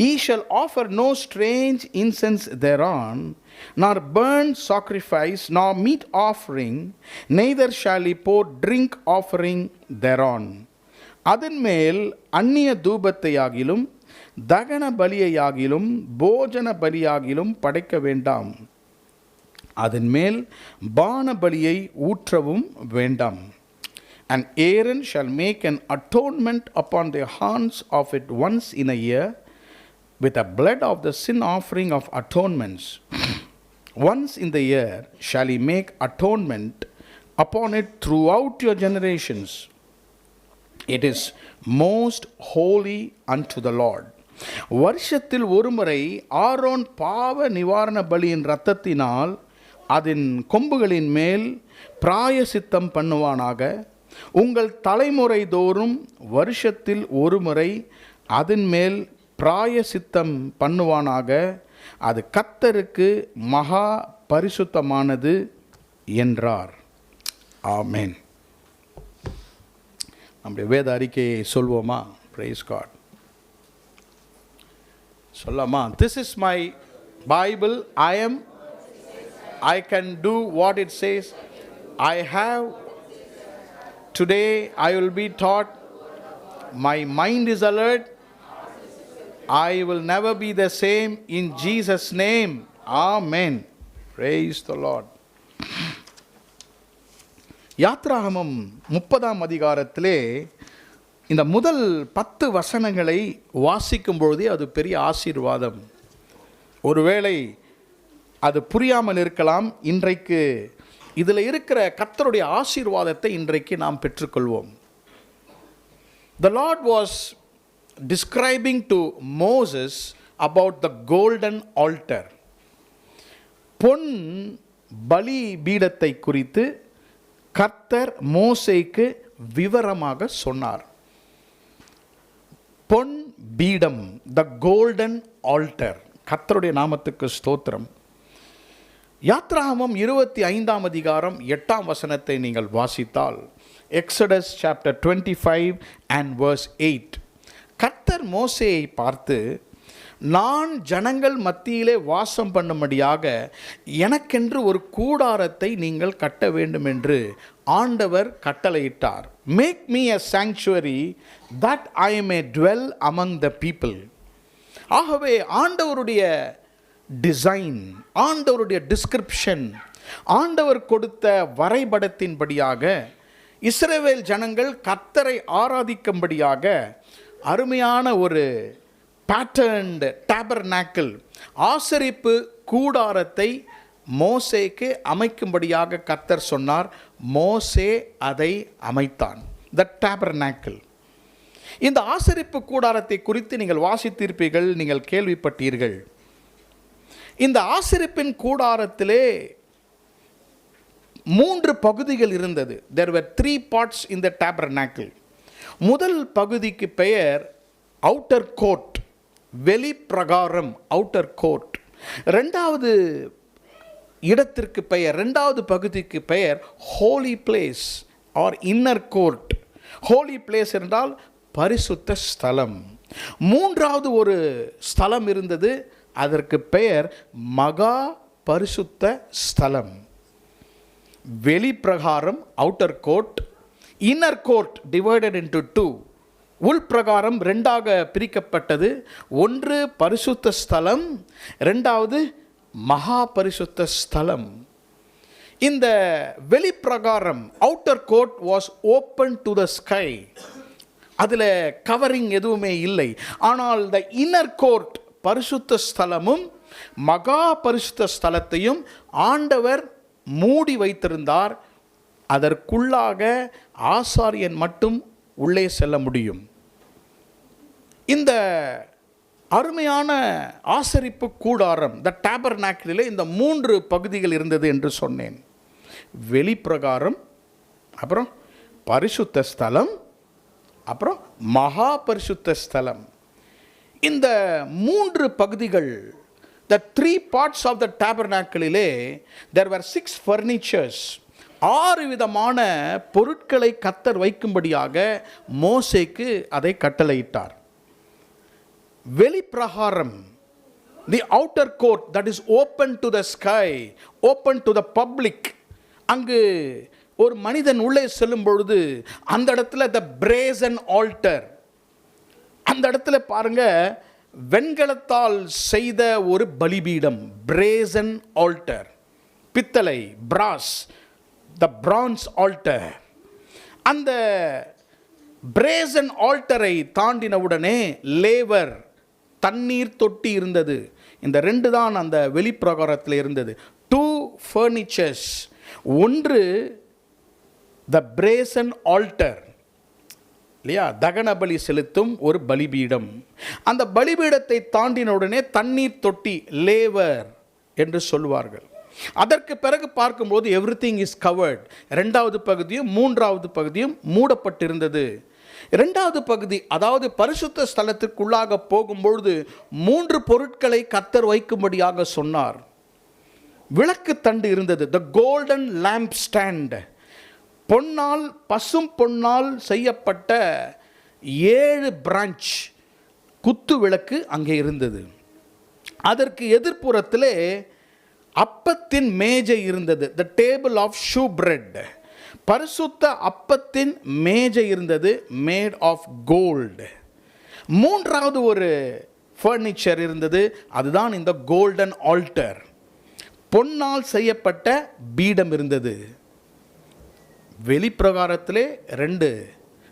Ye shall offer no strange incense thereon, nor burnt sacrifice, nor meat offering, neither shall he pour drink offering thereon. அதன் மேல் அந்நிய தூபத்தையாகிலும் தகன பலியையாகிலும் போஜன பலியாகிலும் படைக்க வேண்டாம். அதன் மேல் பான பலியை ஊற்றவும் வேண்டாம். And Aaron shall make an atonement upon the horns of it once in a year, with the blood of the sin offering of atonements. Once in the year shall he make atonement upon it throughout your generations. It is most holy unto the Lord. வருஷத்தில் ஒருமுறை Aaron பாவ நிவாரண பலியின் இரத்தத்தினால் அதன் கொம்புகளின் மேல் பிராயசித்தம் பண்ணுவானாக. உங்கள் தலைமுறை தோறும் வருஷத்தில் ஒருமுறை அதன் மேல் பிராயசித்தம் பண்ணுவானாக. அது கர்த்தருக்கு மகா பரிசுத்தமானது என்றார். ஆமென். நம்முடைய வேத அறிக்கையை சொல்வோமா? Praise God. சொல்லாமா? This is my Bible. I can do what it says. I have. Today I will be taught. My mind is alert. I will never be the same in Jesus' name. Amen. Praise the Lord. யாத்ராகமம் 30ஆம் அதிகாரத்திலே இந்த முதல் 10 வசனங்களை வாசிக்கும் பொழுதே அது பெரிய ஆசீர்வாதம். ஒருவேளை அது புரியாமல் இருக்கலாம். இன்றைக்கு இதில் இருக்கிற கர்த்தருடைய ஆசீர்வாதத்தை இன்றைக்கு நாம் பெற்றுக்கொள்வோம். The Lord was describing to Moses about the golden altar. பொன் பலி பீடத்தை குறித்து கர்த்தர் மோசேக்கு விவரமாக சொன்னார். பொன் பீடம், the golden altar. கர்த்தருடைய நாமத்துக்கு ஸ்தோத்திரம். யாத்ராகமம் 25ஆம் அதிகாரம் 8ஆம் வசனத்தை நீங்கள் வாசித்தால், எக்ஸடஸ் சாப்டர் 25 and verse 8, கர்த்தர் மோசேயை பார்த்து, நான் ஜனங்கள் மத்தியிலே வாசம் பண்ணும்படியாக எனக்கென்று ஒரு கூடாரத்தை நீங்கள் கட்ட வேண்டும் என்று ஆண்டவர் கட்டளையிட்டார். Make me a sanctuary that I may dwell among the people. ஆகவே ஆண்டவருடைய டிசைன், ஆண்டவருடைய டிஸ்கிரிப்ஷன், ஆண்டவர் கொடுத்த வரைபடத்தின்படியாக இஸ்ரவேல் ஜனங்கள் கர்த்தரை ஆராதிக்கும்படியாக அருமையான ஒரு பேட்டர்ன்டு டேபர்நாக்கிள், ஆசரிப்பு கூடாரத்தை மோசேக்கு அமைக்கும்படியாக கர்த்தர் சொன்னார். மோசே அதை அமைத்தான். த டேபர்நாக்கிள். இந்த ஆசரிப்பு கூடாரத்தை குறித்து நீங்கள் வாசித்திருப்பீர்கள், நீங்கள் கேள்விப்பட்டீர்கள். இந்த ஆசரிப்பின் கூடாரத்திலே 3 பகுதிகள் இருந்தது. There were 3 parts in the tabernacle. முதல் பகுதிக்கு பெயர் அவுட்டர் கோர்ட், வெளி பிரகாரம், அவுட்டர் கோர்ட். இரண்டாவது இடத்திற்கு பெயர், இரண்டாவது பகுதிக்கு பெயர் holy place or inner court. Holy place என்றால் பரிசுத்த ஸ்தலம். மூன்றாவது ஒரு ஸ்தலம் இருந்தது, அதற்கு பெயர் மகா பரிசுத்த ஸ்தலம். வெளி பிரகாரம் outer court, inner court divided into 2. உள் பிரகாரம் 2ஆக பிரிக்கப்பட்டது. ஒன்று பரிசுத்த ஸ்தலம், இரண்டாவது மகா பரிசுத்த ஸ்தலம். இந்த வெளிப்பிரகாரம் outer court was open to the sky. அதில் கவரிங் எதுவுமே இல்லை. ஆனால் த இன்னர் கோர்ட், பரிசுத்த ஸ்தலமும் மகா பரிசுத்த ஸ்தலத்தையும் ஆண்டவர் மூடி வைத்திருந்தார். அதற்குள்ளாக ஆசாரியன் மட்டும் உள்ளே செல்ல முடியும். இந்த அருமையான ஆசரிப்பு கூடாரம், த டேபர்நாக்கிலே இந்த 3 பகுதிகள் இருந்தது என்று சொன்னேன். வெளிப்பிரகாரம், அப்புறம் பரிசுத்த ஸ்தலம், அப்புறம் மகா பரிசுத்த ஸ்தலம். இந்த 3 பகுதிகள், the 3 parts of the tabernacle, there were 6 furnitures. 6 விதமான பொருட்களை கர்த்தர் வைக்கும்படியாக மோசேக்கு அதை கட்டளையிட்டார். வெளிப்பிரகாரம், the outer court that is open to the sky, open to the public. அங்கு ஒரு மனிதன் உள்ளே செல்லும் பொழுது அந்த இடத்துல the brazen altar, அந்த இடத்துல பாருங்க வெண்கலத்தால் செய்த ஒரு பலிபீடம், brazen altar. பித்தளை, brass, the bronze altar. அந்த brazen altar-ஐ தாண்டினவுடனே லேவர், தண்ணீர் தொட்டி இருந்தது. இந்த 2 தான் அந்த வெளிப்பிரகாரத்தில் இருந்தது. 2 furnitures. ஒன்று the brazen altar, இல்லையா, தகன பலி செலுத்தும் ஒரு பலிபீடம். அந்த பலிபீடத்தை தாண்டின உடனே தண்ணீர் தொட்டி, லேவர் என்று சொல்வார்கள். அதற்கு பிறகு பார்க்கும்போது எவ்ரிதிங் இஸ் கவர்ட். 2வது பகுதியும் 3வது பகுதியும் மூடப்பட்டிருந்தது. 2வது பகுதி, அதாவது பரிசுத்த ஸ்தலத்திற்குள்ளாக போகும்பொழுது 3 பொருட்களை கர்த்தர் வைக்கும்படியாக சொன்னார். விளக்கு தண்டு இருந்தது, த கோல்டன் லேம்ப் ஸ்டாண்ட். பொன்னால், பசும் பொன்னால் செய்யப்பட்ட 7 பிரான்ச் குத்து விளக்கு அங்கே இருந்தது. அதற்கு எதிர்ப்புறத்திலே அப்பத்தின் மேஜை இருந்தது, the table of shewbread. பரிசுத்த அப்பத்தின் மேஜை இருந்தது, மேட் ஆஃப் கோல்டு. 3வது ஒரு ஃபர்னிச்சர் இருந்தது, அதுதான் இந்த கோல்டன் ஆல்டர். பொன்னால் செய்யப்பட்ட பீடம் இருந்தது. வெளிப்பிரகாரத்திலே 2,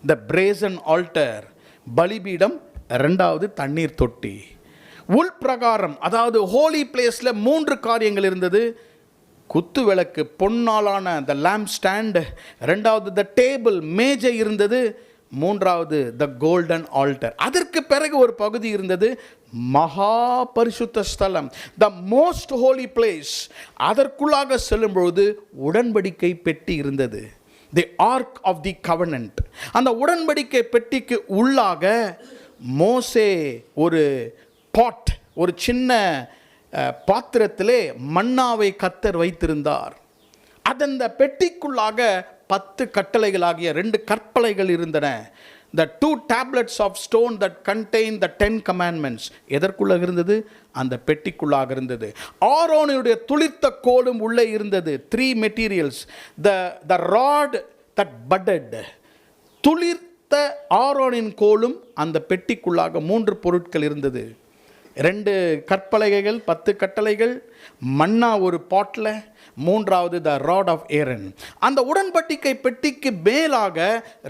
த பிரேசன் ஆல்டர், பலிபீடம், 2வது தண்ணீர் தொட்டி. உள்பிரகாரம், அதாவது ஹோலி பிளேஸில் 3 காரியங்கள் இருந்தது. குத்து விளக்கு, பொன்னாலான த லேம்ப் ஸ்டாண்ட், 2வது த டேபிள், மேஜை இருந்தது, 3வது த கோல்டன் ஆல்டர். அதற்கு பிறகு ஒரு பகுதி இருந்தது, மகா பரிசுத்த ஸ்தலம், த மோஸ்ட் ஹோலி பிளேஸ். அதற்குள்ளாக செல்லும் பொழுது உடன்படிக்கை பெட்டி இருந்தது, தி ஆர்க் ஆஃப் தி கவனன்ட். அந்த உடன்படிக்கை பெட்டிக்கு உள்ளாக மோசே ஒரு பாட், ஒரு சின்ன பாத்திரத்திலே மன்னாவை கர்த்தர் வைத்திருந்தார். அதன் பெட்டிக்குள்ளாக 10 கட்டளைகளாகிய 2 கற்பலைகள் இருந்தன. The 2 tablets of stone that contain the 10 commandments. எதற்குள்ளாக இருந்தது? அந்த பெட்டிக்குள்ளாக இருந்தது. ஆரோனுடைய துளிர்த்த கோலும் உள்ளே இருந்தது. 3 materials. The rod that budded. துளிர்த்த ஆரோனின் கோலும் அந்த பெட்டிக்குள்ளாக 3 பொருட்கள் இருந்தது. 2 கற்பலகைகள், 10 கட்டளைகள், மன்னா ஒரு பாட்டில், 3வது த ராட் ஆஃப் ஏரன். அந்த உடன்படிக்கை பெட்டிக்கு மேலாக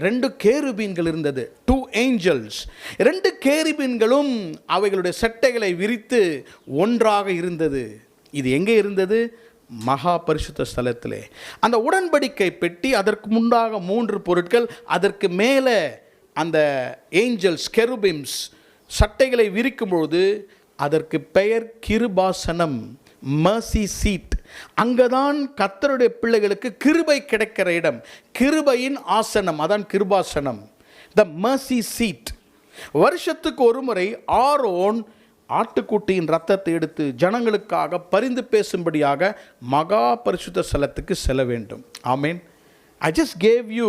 2 கேருபீன்கள் இருந்தது, 2 ஏஞ்சல்ஸ். 2 கேருபீன்களும் அவைகளுடைய சட்டைகளை விரித்து ஒன்றாக இருந்தது. இது எங்கே இருந்தது? மகா பரிசுத்த ஸ்தலத்திலே. அந்த உடன்படிக்கை பெட்டி, அதற்கு முன்னாக 3 பொருட்கள், அதற்கு மேலே அந்த ஏஞ்சல்ஸ் கெருபிம்ஸ் சட்டைகளை விரிக்கும்பொழுது அதற்கு பெயர் கிருபாசனம், மர்சி சீட். அங்கதான் கர்த்தருடைய பிள்ளைகளுக்கு கிருபை கிடைக்கிற இடம், கிருபையின் ஆசனம், அதான் கிருபாசனம், த மர்சி சீட். வருஷத்துக்கு ஒரு முறை ஆரோன் ஆட்டுக்குட்டியின் ரத்தத்தை எடுத்து ஜனங்களுக்காக பரிந்து பேசும்படியாக மகா பரிசுத்த ஸ்தலத்துக்கு செல்ல வேண்டும். ஆமேன். I just gave you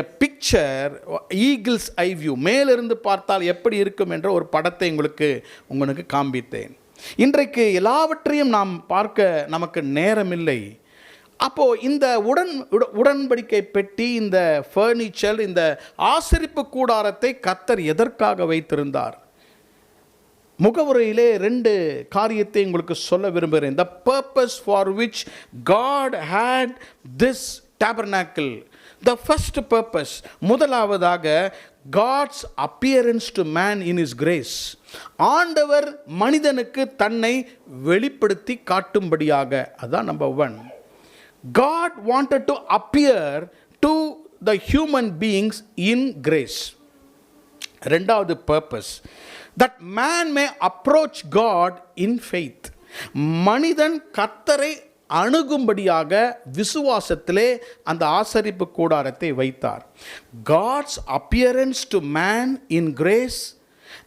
a picture, eagle's eye view. மேலிருந்து பார்த்தால் எப்படி இருக்கும் என்ற ஒரு படத்தை உங்களுக்கு காண்பித்தேன். இன்றைக்கு எல்லாவற்றையும் நாம் பார்க்க நமக்கு நேரமில்லை. அப்போ இந்த உடன்படிக்கை பெட்டி, இந்த ஃபர்னிச்சர், இந்த ஆசரிப்பு கூடாரத்தை கர்த்தர் எதற்காக வைத்திருந்தார்? முகவுரையிலே 2 காரியத்தை உங்களுக்கு சொல்ல விரும்புகிறேன். The purpose for which God had this tabernacle. The first purpose, முதலாவதாக, God's appearance to man in his grace. ஆண்டவர் மனிதனுக்கு தன்னை வெளிப்படுத்தி காட்டும்படியாக. அதான் number 1. God wanted to appear to the human beings in grace. இரண்டாவது purpose, that man may approach God in faith. மனிதன் கர்த்தரை அணுகும்படியாக விசுவாசத்திலே அந்த ஆசரிப்பு கூடாரத்தை வைத்தார். God's appearance to man in grace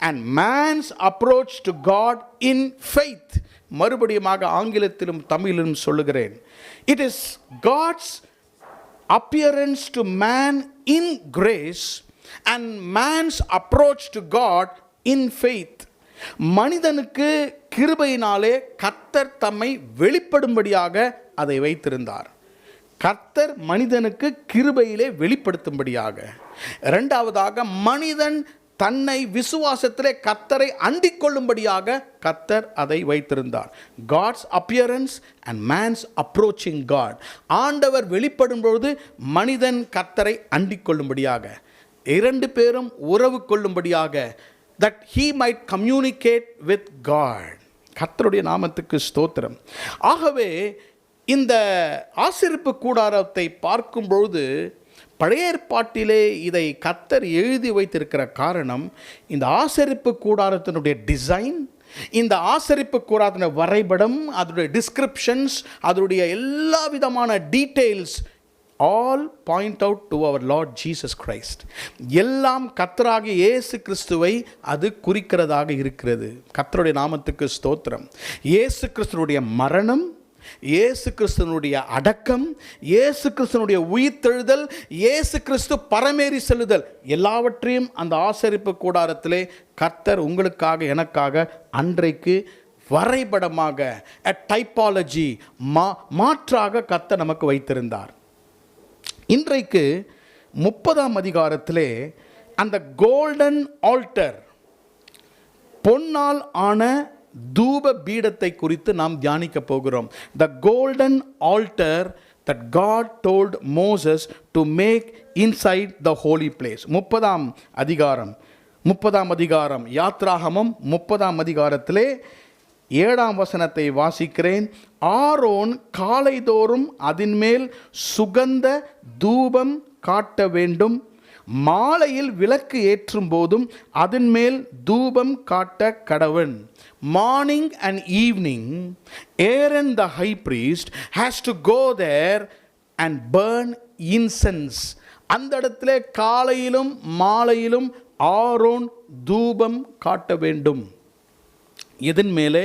and man's approach to God in faith. மறுபடியுமாக ஆங்கிலத்திலும் தமிழிலும் சொல்லுகிறேன். It is God's appearance to man in grace and man's approach to God in faith. மனிதனுக்கு கிருபையினாலே கர்த்தர் தம்மை வெளிப்படும்படியாக அதை வைத்திருந்தார். கர்த்தர் மனிதனுக்கு கிருபையிலே வெளிப்படுத்தும்படியாக. இரண்டாவதாக, மனிதன் தன்னை விசுவாசத்திலே கர்த்தரை அண்டிக் கொள்ளும்படியாக கர்த்தர் அதை வைத்திருந்தார். God's appearance and man's approaching God. ஆண்டவர் வெளிப்படும் பொழுது மனிதன் கர்த்தரை அண்டிக் கொள்ளும்படியாக, 2 பேரும் உறவு கொள்ளும்படியாக, that he might communicate with God. கர்த்தருடைய நாமத்துக்கு ஸ்தோத்திரம். ஆகவே இந்த ஆசரிப்பு கூடாரத்தை பார்க்கும்பொழுது பழைய ஏற்பாட்டிலே இதை கர்த்தர் எழுதி வைத்திருக்கிற காரணம், இந்த ஆசரிப்பு கூடாரத்தினுடைய டிசைன், இந்த ஆசரிப்பு கூடாரத்தினுடைய வரைபடம், அதனுடைய டிஸ்கிரிப்ஷன்ஸ், அதனுடைய எல்லா விதமான details all point out to our Lord Jesus Christ. எல்லாம் கர்த்தராகிய இயேசு கிறிஸ்துவை அது குறிக்கிறதாக இருக்கிறது. கர்த்தருடைய நாமத்துக்கு ஸ்தோத்திரம். இயேசு கிறிஸ்துவுடைய மரணம், இயேசு கிறிஸ்துவனுடைய அடக்கம், இயேசு கிறிஸ்துவனுடைய உயிர்த்தெழுதல், இயேசு கிறிஸ்து பரமேறி செல்லுதல், எல்லாவற்றையும் அந்த ஆசரிப்பு கூடாரத்திலே கர்த்தர் உங்களுக்காக எனக்காக அன்றைக்கு வரைபடமாக, டைப்பாலஜி, மாற்றாக கர்த்தர் நமக்கு வைத்திருந்தார். இன்றைக்கு 30ஆம் அதிகாரத்திலே அந்த கோல்டன் ஆல்டர், பொன்னால் ஆன தூப பீடத்தை குறித்து நாம் தியானிக்க போகிறோம். The golden altar that God told Moses to make inside the holy place. 30ஆம் அதிகாரம் யாத்ராகமம் 30ஆம் அதிகாரத்திலே 7ஆம் வசனத்தை வாசிக்கிறேன். ஆரோன் காலைதோறும் அதின்மேல் சுகந்த தூபம் காட்ட வேண்டும். மாலையில் விளக்கு ஏற்றும் போதும் அதன்மேல் தூபம் காட்ட கடவன். Morning and evening, Aaron the high priest has to go there and burn incense. அந்த இடத்துல காலையிலும் மாலையிலும் ஆரோன் தூபம் காட்ட வேண்டும். இதன் மேலே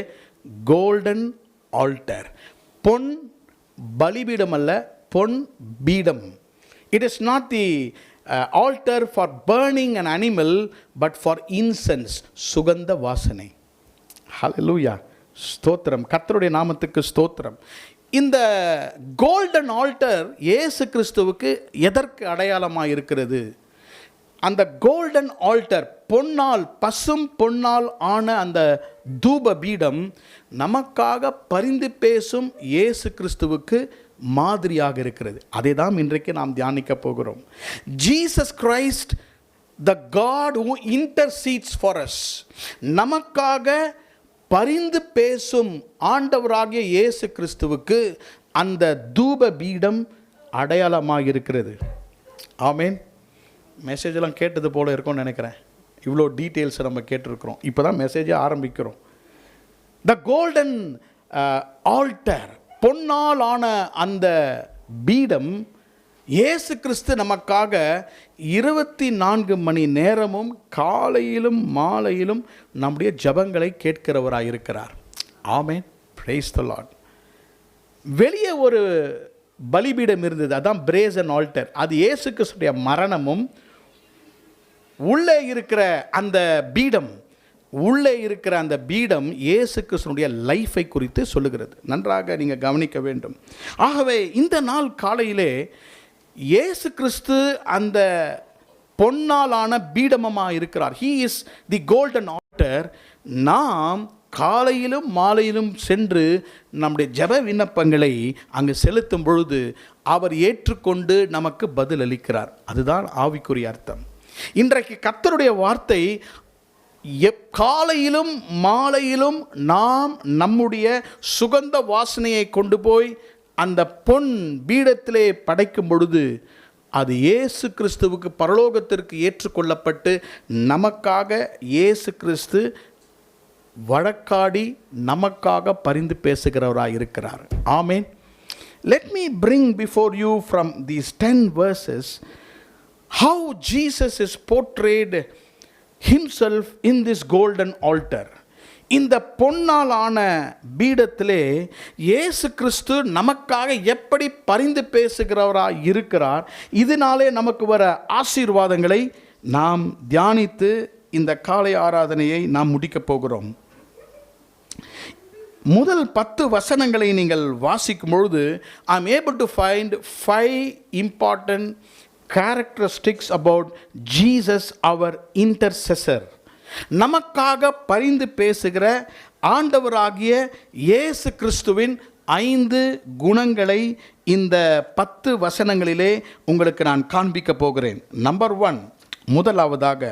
கோல்டன் ஆல்டர், பொன் பலிபீடம் அல்ல, பொன் பீடம். It is not the alter for burning an animal but for incense, சுகந்த வாசனை. ஹல்லேலூயா, ஸ்தோத்திரம், கர்த்தருடைய நாமத்துக்கு ஸ்தோத்திரம். இந்த கோல்டன் ஆல்டர் இயேசு கிறிஸ்துவுக்கு எதற்கு அடையாளமாக இருக்கிறது? அந்த கோல்டன் ஆல்டர், பொன்னால், பசும் பொன்னால் ஆன அந்த தூப பீடம் நமக்காக பரிந்து பேசும் இயேசு கிறிஸ்துவுக்கு மாதிரியாக இருக்கிறது. அதை தான் இன்றைக்கு நாம் தியானிக்க போகிறோம். Jesus Christ, the God who intercedes for us, நமக்காக பரிந்து பேசும் ஆண்டவராகிய இயேசு கிறிஸ்துவுக்கு அந்த தூப பீடம் அடையாளமாக இருக்கிறது. ஆமேன். மெசேஜெல்லாம் கேட்டது போல் இருக்கும்னு நினைக்கிறேன். இவ்வளோ டீட்டெயில்ஸை நம்ம கேட்டிருக்கிறோம். இப்போ தான் மெசேஜே ஆரம்பிக்கிறோம். த கோல்டன் ஆல்டர், பொன்னால் ஆன அந்த பீடம், இயேசு கிறிஸ்து நமக்காக 24 மணி நேரமும் காலையிலும் மாலையிலும் நம்முடைய ஜபங்களை கேட்கிறவராக இருக்கிறார். ஆமென், பிரைஸ் தி லார்ட். வெளியே ஒரு பலிபீடம் இருந்தது, அதான் பிரேசன் ஆல்டர். அது இயேசு கிறிஸ்துடைய மரணமும், உள்ளே இருக்கிற அந்த பீடம், உள்ளே இருக்கிற அந்த பீடம் இயேசு கிறிஸ்துனுடைய லைஃபை குறித்து சொல்லுகிறது. நன்றாக நீங்கள் கவனிக்க வேண்டும். ஆகவே இந்த நாள் காலையிலே இயேசு கிறிஸ்து அந்த பொன்னாலான பீடமமாக இருக்கிறார். He is the golden alter. நாம் காலையிலும் மாலையிலும் சென்று நம்முடைய ஜெப விண்ணப்பங்களை அங்கு செலுத்தும் பொழுது அவர் ஏற்றுக்கொண்டு நமக்கு பதில் அளிக்கிறார். அதுதான் ஆவிக்குரிய அர்த்தம். இன்றைக்கு கர்த்தருடைய வார்த்தை, காலையிலும் மாலையிலும் நாம் நம்முடைய சுகந்த வாசனையை கொண்டு போய் அந்த பொன் பீடத்திலே படைக்கும் பொழுது அது இயேசு கிறிஸ்துவுக்கு பரலோகத்திற்கு ஏற்றுக்கொள்ளப்பட்டு நமக்காக இயேசு கிறிஸ்து வழக்காடி நமக்காக பரிந்து பேசுகிறவராக இருக்கிறார். ஆமென். Let me bring before you from these 10 verses how Jesus is portrayed himself in this golden altar. இந்த பொன்னாலான பீடத்திலே இயேசு கிறிஸ்து நமக்காக எப்படி பரிந்து பேசுகிறவராக இருக்கிறார். இதனாலே நமக்கு வர ஆசீர்வாதங்களை நாம் தியானித்து இந்த காலை ஆராதனையை நாம் முடிக்கப் போகிறோம். முதல் 10 வசனங்களை நீங்கள் வாசிக்கும் பொழுது ஐ am able to find 5 important characteristics about Jesus, our intercessor. நமக்காக பரிந்து பேசுகிற ஆண்டவராகிய இயேசு கிறிஸ்துவின் 5 குணங்களை இந்த 10 வசனங்களிலே உங்களுக்கு நான் காண்பிக்க போகிறேன். நம்பர் 1, முதலாவதாக,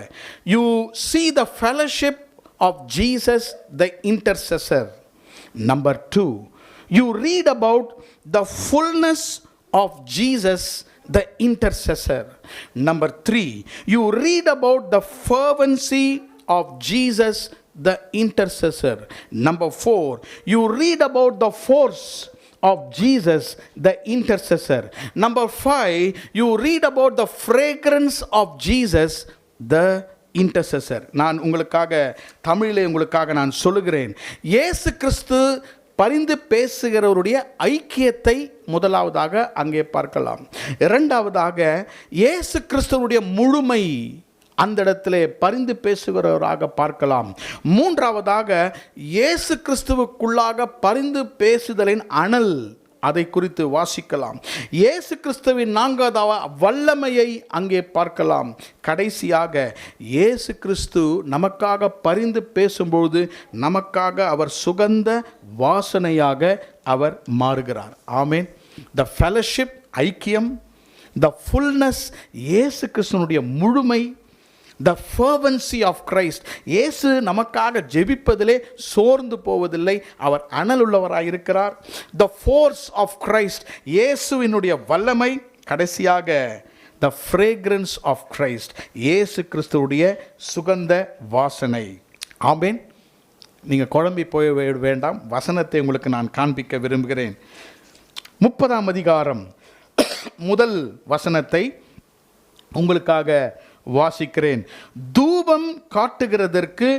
you see the fellowship of Jesus the intercessor. Number 2, you read about the fullness of Jesus the intercessor. Number 3, you read about the fervency of Jesus the intercessor. Number 4, you read about the force of Jesus the intercessor. Number 5, you read about the fragrance of Jesus the intercessor. நான் உங்களுக்காக தமிழிலே உங்களுக்காக நான் சொல்லுகிறேன். இயேசு கிறிஸ்து பரிந்து பேசுகிறவருடைய ஐக்கியத்தை முதலாவதாக அங்கே பார்க்கலாம். இரண்டாவதாக, இயேசு கிறிஸ்துவனுடைய முழுமை அந்த இடத்திலே பரிந்து பேசுகிறவராக பார்க்கலாம். மூன்றாவதாக, இயேசு கிறிஸ்துவுக்குள்ளாக பரிந்து பேசுதலின் அனல், அதை குறித்து வாசிக்கலாம். இயேசு கிறிஸ்துவின் 4வது வல்லமையை அங்கே பார்க்கலாம். கடைசியாக, இயேசு கிறிஸ்து நமக்காக பரிந்து பேசும்பொழுது நமக்காக அவர் சுகந்த வாசனையாக அவர் மாறுகிறார். ஆமென். த ஃபெலோஷிப், ஐக்கியம், த ஃபுல்னஸ், இயேசு கிறிஸ்துனுடைய முழுமை, the fervency of Christ, இயேசு நமக்காக ஜெபிப்பதிலே சோர்ந்து போவதில்லை, அவர் அனல் உள்ளவராக இருக்கிறார். the force of Christ, இயேசுவினுடைய வல்லமை. கடைசியாக, the fragrance of Christ, இயேசு கிறிஸ்துவுடைய சுகந்த வாசனை. ஆமென். நீங்கள் குழம்பி போய் வேண்டாம், வசனத்தை உங்களுக்கு நான் காண்பிக்க விரும்புகிறேன். 30ஆம் அதிகாரம் முதல் வசனத்தை உங்களுக்காக வாசிக்கிறேன். தூபம் காட்டுகிறதற்கு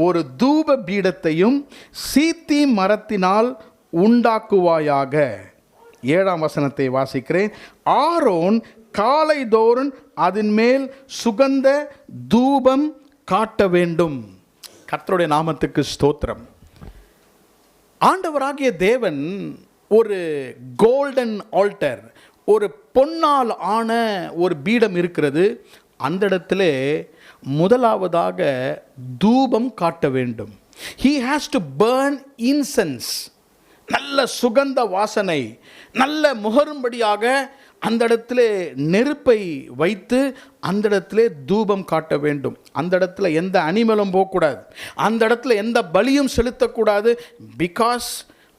ஒரு தூப பீடத்தையும் சீத்தி மரத்தினால் உண்டாக்குவாயாக. 7ஆம் வசனத்தை வாசிக்கிறேன். ஆரோன் காலைதோறும் அதன் மேல் சுகந்த தூபம் காட்ட வேண்டும். கர்த்தருடைய நாமத்துக்கு ஸ்தோத்திரம். ஆண்டவராகிய தேவன் ஒரு கோல்டன் ஆல்டர், ஒரு பொன்னால் ஆன ஒரு பீடம் இருக்கிறது. அந்த இடத்துல முதலாவதாக தூபம் காட்ட வேண்டும். he has to burn incense. நல்ல சுகந்த வாசனை, நல்ல முகரும்படியாக அந்த இடத்துல நெருப்பை வைத்து அந்த இடத்துல தூபம் காட்ட வேண்டும். அந்த இடத்துல எந்த அனிமலும் போகக்கூடாது, அந்த இடத்துல எந்த பலியும் செலுத்தக்கூடாது. பிகாஸ்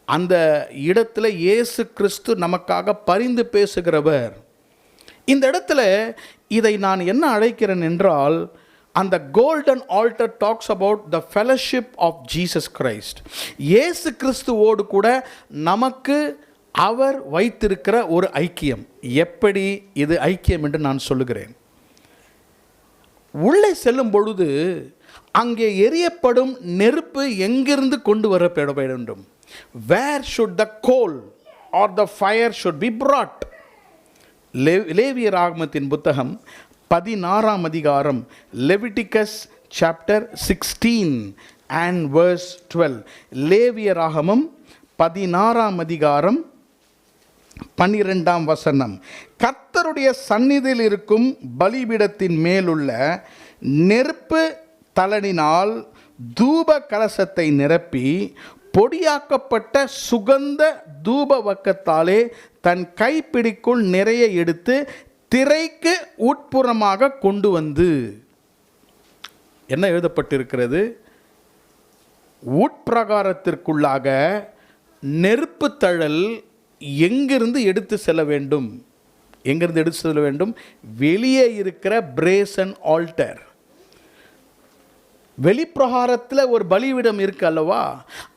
அந்த இடத்துல இயேசு கிறிஸ்து நமக்காக பரிந்து பேசுகிறவர். இந்த இடத்துல இதை நான் என்ன அழைக்கிறேன் என்றால், அந்த golden altar talks about the fellowship of Jesus Christ. இயேசு கிறிஸ்துவோடு கூட நமக்கு அவர் வைத்திருக்கிற ஒரு ஐக்கியம். எப்படி இது ஐக்கியம் என்று நான் சொல்லுகிறேன். உள்ளே செல்லும் பொழுது அங்கே எரியப்படும் நெருப்பு எங்கிருந்து கொண்டு வரப்பட வேண்டும்? Where should the coal or the fire should be brought? லேவியராகமத்தின் புத்தகம் 16ஆம் அதிகாரம், லெவிட்டிகஸ் சாப்டர் 16 and verse 12. லேவியராகமம் 16ஆம் அதிகாரம் 12ஆம் வசனம். கர்த்தருடைய சந்நிதியில் இருக்கும் பலிபீடத்தின் மேலுள்ள நெருப்பு தளனினால் தூப கலசத்தை நிரப்பி பொடியாக்கப்பட்ட சுகந்த தூப வக்கத்தாலே தன் கைப்பிடிக்குள் நிறைய எடுத்து திரைக்கு உட்புறமாக கொண்டு வந்து. என்ன எழுதப்பட்டிருக்கிறது? உட்பிரகாரத்திற்குள்ளாக நெருப்பு தழல் எங்கிருந்து எடுத்து செல்ல வேண்டும்? எங்கிருந்து எடுத்து செல்ல வேண்டும்? வெளியே இருக்கிற பிரேசன் ஆல்டர். வெளிப்பிரகாரத்தில் ஒரு பலியிடம் இருக்கு அல்லவா,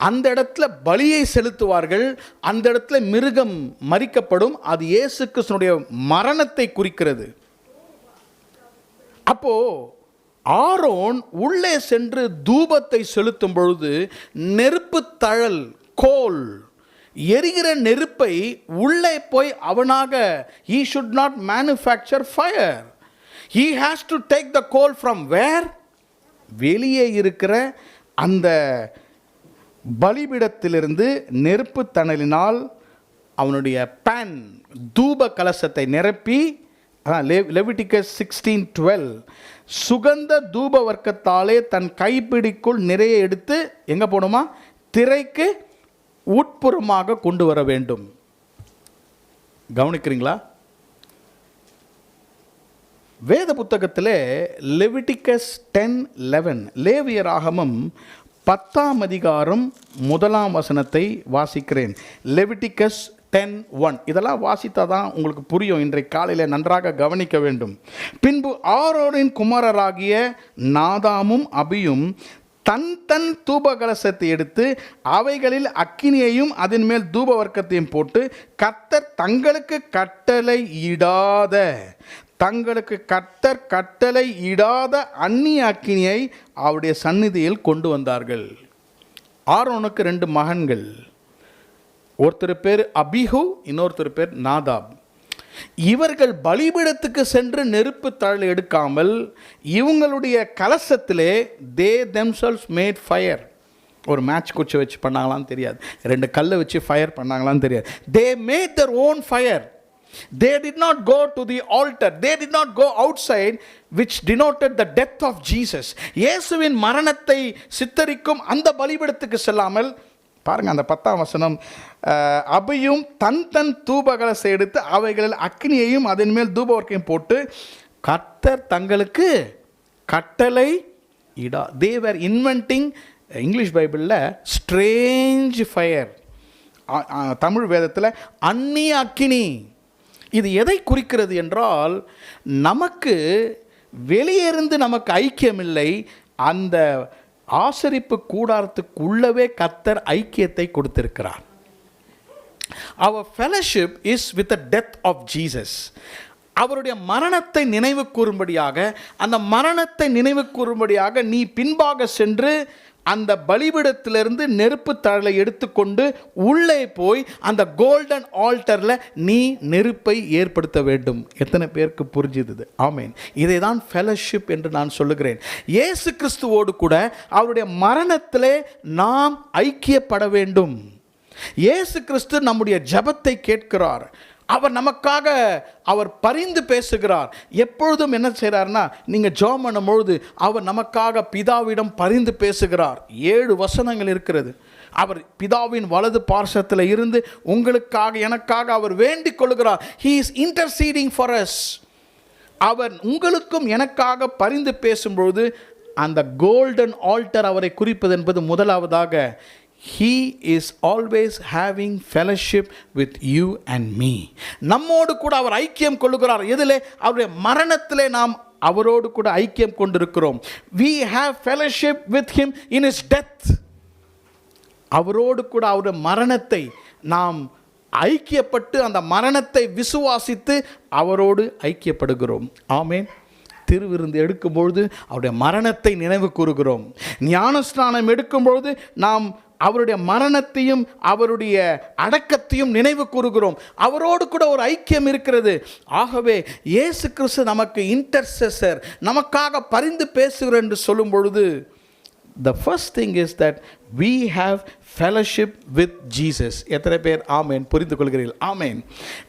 அந்த இடத்துல பலியை செலுத்துவார்கள். அந்த இடத்துல மிருகம் மரிக்கப்படும். அது இயேசு கிறிஸ்துவினுடைய மரணத்தை குறிக்கிறது. அப்போ ஆரோன் உள்ளே சென்று தூபத்தை செலுத்தும் பொழுது நெருப்பு தழல், கோல், எரிகிற நெருப்பை உள்ளே போய் அவனாக, he should not manufacture fire. He has to take the coal from where? வெளியே இருக்கிற அந்த பலிபீடத்திலிருந்து நெருப்பு தணலினால் அவனுடைய பேன், தூப கலசத்தை நிரப்பி, லெவிட்டிகஸ் 16:12, சுகந்த தூப வர்க்கத்தாலே தன் கைப்பிடிக்குள் நிறைய எடுத்து எங்கே போகணுமா? திரைக்கு உட்புறமாக கொண்டு வர வேண்டும். கவனிக்கிறீங்களா? வேத புத்தகத்தில் லெவிட்டிகஸ் 10:11, லேவியராகமம் 10ஆம் அதிகாரம் 1ஆம் வசனத்தை வாசிக்கிறேன். லெவிட்டிகஸ் 10:1. இதெல்லாம் வாசித்தா தான் உங்களுக்கு புரியும். இன்றைக்கு காலையில் நன்றாக கவனிக்க வேண்டும். பின்பு ஆரோனின் குமாரராகிய நாதாமும் அபியும் தன் தன் தூபகலசத்தை எடுத்து அவைகளில் அக்கினியையும் அதன் மேல் தூப வர்க்கத்தையும் போட்டு கர்த்தர் தங்களுக்கு கட்டளை இடாத அந்நிய அக்கினியை அவருடைய சந்நிதியில் கொண்டு வந்தார்கள். ஆரோனுக்கு 2 மகன்கள். ஒருத்தர் பேர் அபிஹு, இன்னொருத்தர் பேர் நாதாப். இவர்கள் பலிபீடத்துக்கு சென்று நெருப்பு தழல் எடுக்காமல் இவங்களுடைய கலசத்திலே they themselves made fire. ஒரு மேட்ச் குச்சி வச்சு பண்ணாங்களான்னு தெரியாது, 2 கல்லை வச்சு ஃபயர் பண்ணாங்களான்னு தெரியாது. they made their own fire. They did not go to the altar. They did not go outside, which denoted the death of Jesus. இயேசுவின் மரணத்தை சித்தரிக்கும் அந்த பலிபீடத்துக்கு செல்லாமல், பாருங்க அந்த 10ஆம் வசனம், அபியும் தன் தன் தூபகலசை எடுத்து அவைகளில் அக்னியையும் அதன் மேல் தூபவர்க்கையும் போட்டு கர்த்தர் தங்களுக்கு கட்டளை இடா. They were inventing, இங்கிலீஷ் பைபிளில் ஸ்ட்ரேஞ்ச் ஃபயர், தமிழ் வேதத்தில் அந்நிய அக்கினி. இது எதை குறிக்கிறது என்றால், நமக்கு வெளியிருந்து நமக்கு ஐக்கியம் இல்லை. அந்த ஆசரிப்பு கூடாரத்துக்குள்ளவே கர்த்தர் ஐக்கியத்தை கொடுத்திருக்கிறார். Our fellowship is with the death of Jesus. அவருடைய மரணத்தை நினைவு கூறும்படியாக, அந்த மரணத்தை நினைவு கூறும்படியாக நீ பின்பாக சென்று அந்த பலிபீடத்திலிருந்து நெருப்பு தழலை எடுத்துக்கொண்டு உள்ளே போய் அந்த கோல்டன் ஆல்டரில் நீ நெருப்பை ஏற்படுத்த வேண்டும். எத்தனை பேருக்கு புரிஞ்சுது? ஆமேன். இதை தான் ஃபெலோஷிப் என்று நான் சொல்லுகிறேன். இயேசு கிறிஸ்துவோடு கூட அவருடைய மரணத்திலே நாம் ஐக்கியப்பட வேண்டும். இயேசு கிறிஸ்து நம்முடைய ஜெபத்தை கேட்கிறார். அவர் நமக்காக அவர் பரிந்து பேசுகிறார். எப்பொழுதும் என்ன செய்கிறார்னா, நீங்கள் ஜெபம் பண்ணும்பொழுது அவர் நமக்காக பிதாவிடம் பரிந்து பேசுகிறார். 7 வசனங்கள் இருக்கிறது. அவர் பிதாவின் வலது பார்சத்தில் இருந்து உங்களுக்காக எனக்காக அவர் வேண்டிக் கொள்கிறார். He is interceding for us. அவர் உங்களுக்கும் எனக்காக பரிந்து பேசும்பொழுது அந்த கோல்டன் ஆல்டர் அவரை குறிப்பது என்பது முதலாவதாக He is always having fellowship with you and me. நம்மோடு கூட அவர் ஐக்கியம் கொள்ளுகிறார். எதிலே? அவருடைய மரணத்திலே நாம் அவரோடு கூட ஐக்கியம் கொண்டிருக்கிறோம். We have fellowship with him in his death. அவரோடு கூட அவருடைய மரணத்தை நாம் ஐக்கியப்பட்டு அந்த மரணத்தை விசுவாசித்து அவரோடு ஐக்கியப்படுகிறோம். ஆமென். திருவிருந்து எடுக்கும்பொழுது அவருடைய மரணத்தை நினைவு கூறுகிறோம். ஞானஸ்நானம் எடுக்கும்பொழுது நாம் அவருடைய மரணத்தையும் அவருடைய அடக்கத்தையும் நினைவு கூறுகிறோம். அவரோடு கூட ஒரு ஐக்கியம் இருக்கிறது. ஆகவே இயேசு கிறிஸ்து நமக்கு இன்டர்செசர், நமக்காக பரிந்து பேசுகிறார் என்று சொல்லும் பொழுது, the first thing is that we have fellowship with Jesus. எத்தனை பேர் ஆமென் புரிந்து கொள்கிறீர்கள்? ஆமென்.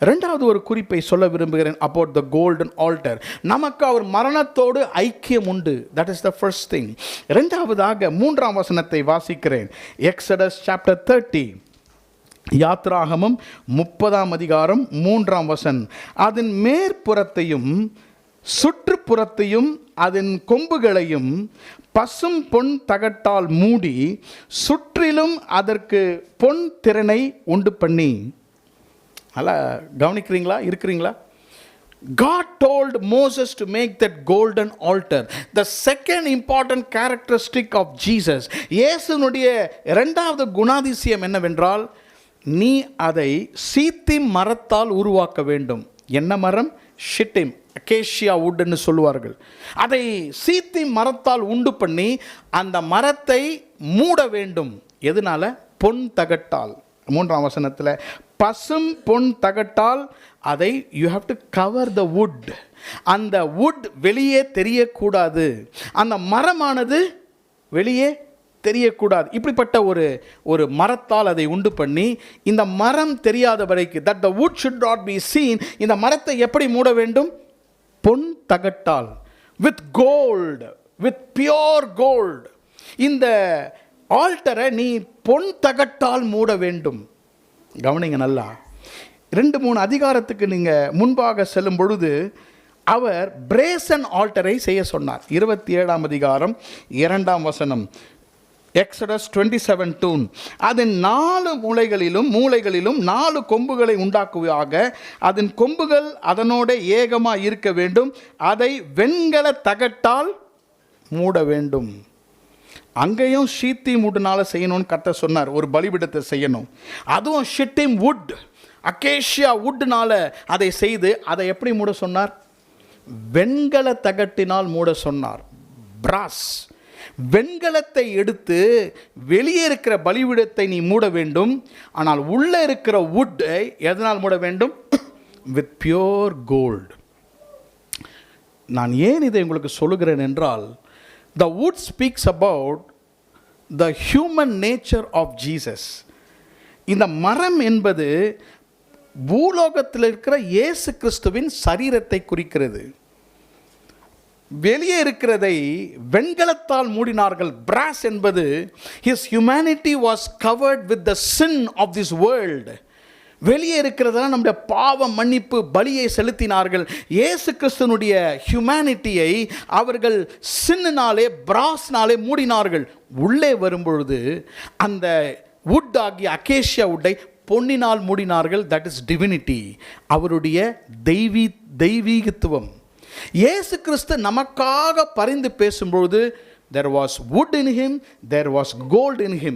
இரண்டாவது ஒரு குறிப்பை சொல்ல விரும்புகிறேன் about the golden altar. நமக்கு அவர் மரணத்தோடு ஐக்கியம் உண்டு. That is the first thing. இரண்டாவதாக 3ஆம் வசனத்தை வாசிக்கிறேன். Exodus chapter 30. யாத்ராகமம் 30ஆம் அதிகாரம் 3ஆம் வசனம். அதன் மேற்புறத்தையும் சுற்றுப்புறத்தையும் அதன் கொம்புகளையும் பசும் பொன் தகட்டால் மூடி சுற்றிலும் அதற்கு பொன் திறனை உண்டு பண்ணி. நல்லா கவனிக்கிறீங்களா? இருக்கிறீங்களா? God told Moses to make that golden altar. The second important characteristic of Jesus. இயேசுனுடைய இரண்டாவது குணாதிசயம் என்னவென்றால், நீ அதை சீத்திம் மரத்தால் உருவாக்க வேண்டும். என்ன மரம்? ஷிட்டிம், அகேஷியா வுட்னு சொல்லுவார்கள். அதை சீத்தி மரத்தால் உண்டு பண்ணி அந்த மரத்தை மூட வேண்டும். எதனால? பொன் தகட்டால். 3ஆம் வசனத்தில் பசும் பொன் தகட்டால் அதை you have to cover the wood. அந்த wood வெளியே தெரியக்கூடாது, அந்த மரமானது வெளியே தெரியக்கூடாது. இப்படிப்பட்ட ஒரு மரத்தால் அதை உண்டு பண்ணி இந்த மரம் தெரியாத வரைக்கும், that the wood should not be seen, இந்த மரத்தை எப்படி மூட வேண்டும்? பொன் தகட்டால், with gold, with pure gold. இந்த ஆல்டரை நீ பொன் தகட்டால் மூட வேண்டும். கவனிங்க நல்லா. 2-3 அதிகாரத்துக்கு நீங்கள் முன்பாக செல்லும் பொழுது அவர் பிரேசன் ஆல்டரை செய்ய சொன்னார். 27ஆம் அதிகாரம் 2ஆம் வசனம். எக்ஸடஸ் 27:2. அதன் 4 மூலைகளிலும் 4 கொம்புகளை உண்டாக்குவாக, அதன் கொம்புகள் அதனோட ஏகமாக இருக்க வேண்டும், அதை வெண்கல தகட்டால் மூட வேண்டும். அங்கேயும் ஷீத்தி மூடுனால செய்யணும்னு கர்த்தர் சொன்னார். ஒரு பலிபீடத்தை செய்யணும், அதுவும் ஷிட்டிம் வுட், அகேஷியா வுட்னால அதை செய்து அதை எப்படி மூட சொன்னார்? வெண்கல தகட்டினால் மூட சொன்னார். பிராஸ், வெண்கலத்தை எடுத்து வெளியே இருக்கிற பலிபீடத்தை நீ மூட வேண்டும். ஆனால் உள்ளே இருக்கிற வுட்டை எதனால் மூட வேண்டும்? With pure gold. நான் ஏன் இதை உங்களுக்கு சொல்லுகிறேன் என்றால், the wood speaks about the human nature of Jesus. இந்த மரம் என்பது பூலோகத்தில் இருக்கிற இயேசு கிறிஸ்துவின் சரீரத்தை குறிக்கிறது. வெளியே இருக்கிறதை வெண்கலத்தால் மூடினார்கள். பிராஸ் என்பது his humanity was covered with the sin of this world. வெளியே இருக்கிறதெல்லாம் நம்முடைய பாவ மன்னிப்பு பலியை செலுத்தினார்கள். இயேசு கிறிஸ்துனுடைய ஹியூமனிட்டியை அவர்கள் சின்னாலே பிராஸ்னாலே மூடினார்கள். உள்ளே வரும்பொழுது அந்த வுட் ஆகிய அகேஷியா வுட்டை பொன்னினால் மூடினார்கள். தட் இஸ் டிவினிட்டி, அவருடைய தெய்வீகத்துவம். இயேசு கிறிஸ்து நமக்காக பரிந்து பேசும்பொழுது there was wood in him, there was gold in him.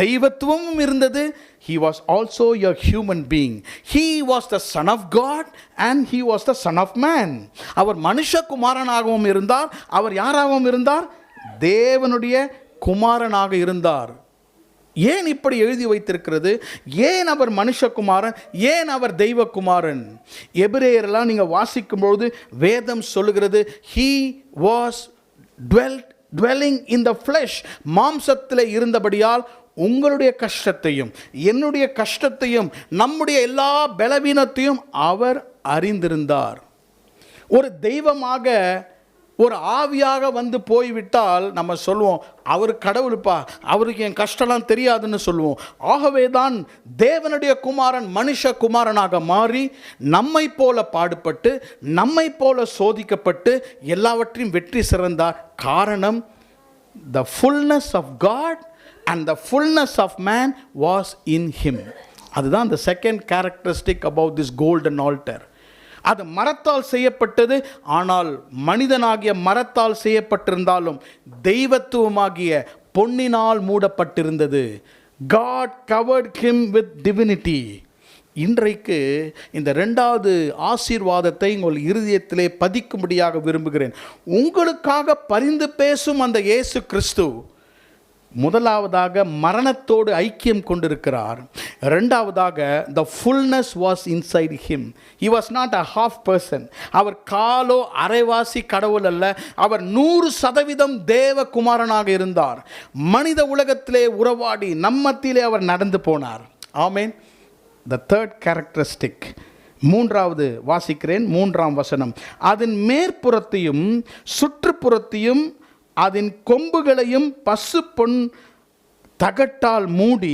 தெய்வத்துவமும் இருந்தது. He was also a human being. He was the son of God and he was the son of man. அவர் மனுஷகுமாரனாகவும் இருந்தார். அவர் யாராகவும் இருந்தார்? தேவனுடைய குமாரனாக இருந்தார். ஏன் இப்படி எழுதி வைத்திருக்கிறது? ஏன் அவர் மனுஷகுமாரன்? ஏன் அவர் தெய்வகுமாரன்? எபிரேயர்லாம் நீங்கள் வாசிக்கும்போது வேதம் சொல்லுகிறது, he was dwelling in the flesh. மாம்சத்தில் இருந்தபடியால் உங்களுடைய கஷ்டத்தையும் என்னுடைய கஷ்டத்தையும் நம்முடைய எல்லா பலவீனத்தையும் அவர் அறிந்திருந்தார். ஒரு தெய்வமாக ஒரு ஆவியாக வந்து போய்விட்டால் நம்ம சொல்லுவோம், அவர் கடவுளுப்பா, அவருக்கு என் கஷ்டம்லாம் தெரியாதுன்னு சொல்லுவோம். ஆகவே தான் தேவனுடைய குமாரன் மனுஷ குமாரனாக மாறி நம்மை போல பாடுபட்டு நம்மை போல சோதிக்கப்பட்டு எல்லாவற்றையும் வெற்றி சிறந்தார். காரணம், the fullness of God and the fullness of man was in him. அதுதான் the second characteristic about this golden altar. அது மரத்தால் செய்யப்பட்டது, ஆனால் மனிதனாகிய மரத்தால் செய்யப்பட்டிருந்தாலும் தெய்வத்துவமாகிய பொன்னினால் மூடப்பட்டிருந்தது. God covered him with divinity. இன்றைக்கு இந்த இரண்டாவது ஆசீர்வாதத்தை உங்கள் இருதயத்திலே பதிக்கும்படியாக விரும்புகிறேன். உங்களுக்காக பரிந்து பேசும் அந்த இயேசு கிறிஸ்து முதலாவதாக மரணத்தோடு ஐக்கியம் கொண்டிருக்கிறார். இரண்டாவதாக the fullness was inside him. He was not a half person. அவர் காலோ அரைவாசி கடவுள் அல்ல, அவர் 100% தேவகுமாரனாக இருந்தார். மனித உலகத்திலே உறவாடி நம்மத்திலே அவர் நடந்து போனார். ஆமென். The third characteristic, மூன்றாவது வாசிக்கிறேன், 3ஆம் வசனம். அதன் மேற்புறத்தையும் சுற்றுப்புறத்தையும் அதன் கொம்புகளையும் பசு பொன் தகட்டால் மூடி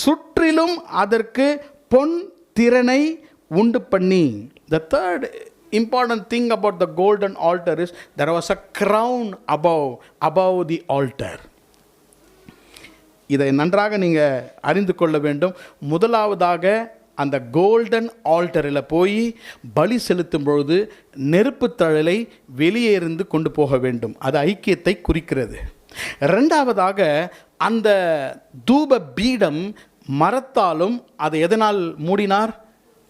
சுற்றிலும் அதற்கு பொன் திறனை உண்டு பண்ணி. The third important thing about the golden altar is there was a crown above the altar. இதை நன்றாக நீங்கள் அறிந்து கொள்ள வேண்டும். முதலாவதாக அந்த கோல்டன் ஆல்டரில் போய் பலி செலுத்தும் பொழுது நெருப்பு தழலை வெளியே இருந்து கொண்டு போக வேண்டும். அது ஐக்கியத்தை குறிக்கிறது. இரண்டாவதாக அந்த தூப பீடம் மரத்தாலும் அதை எதனால் மூடினார்?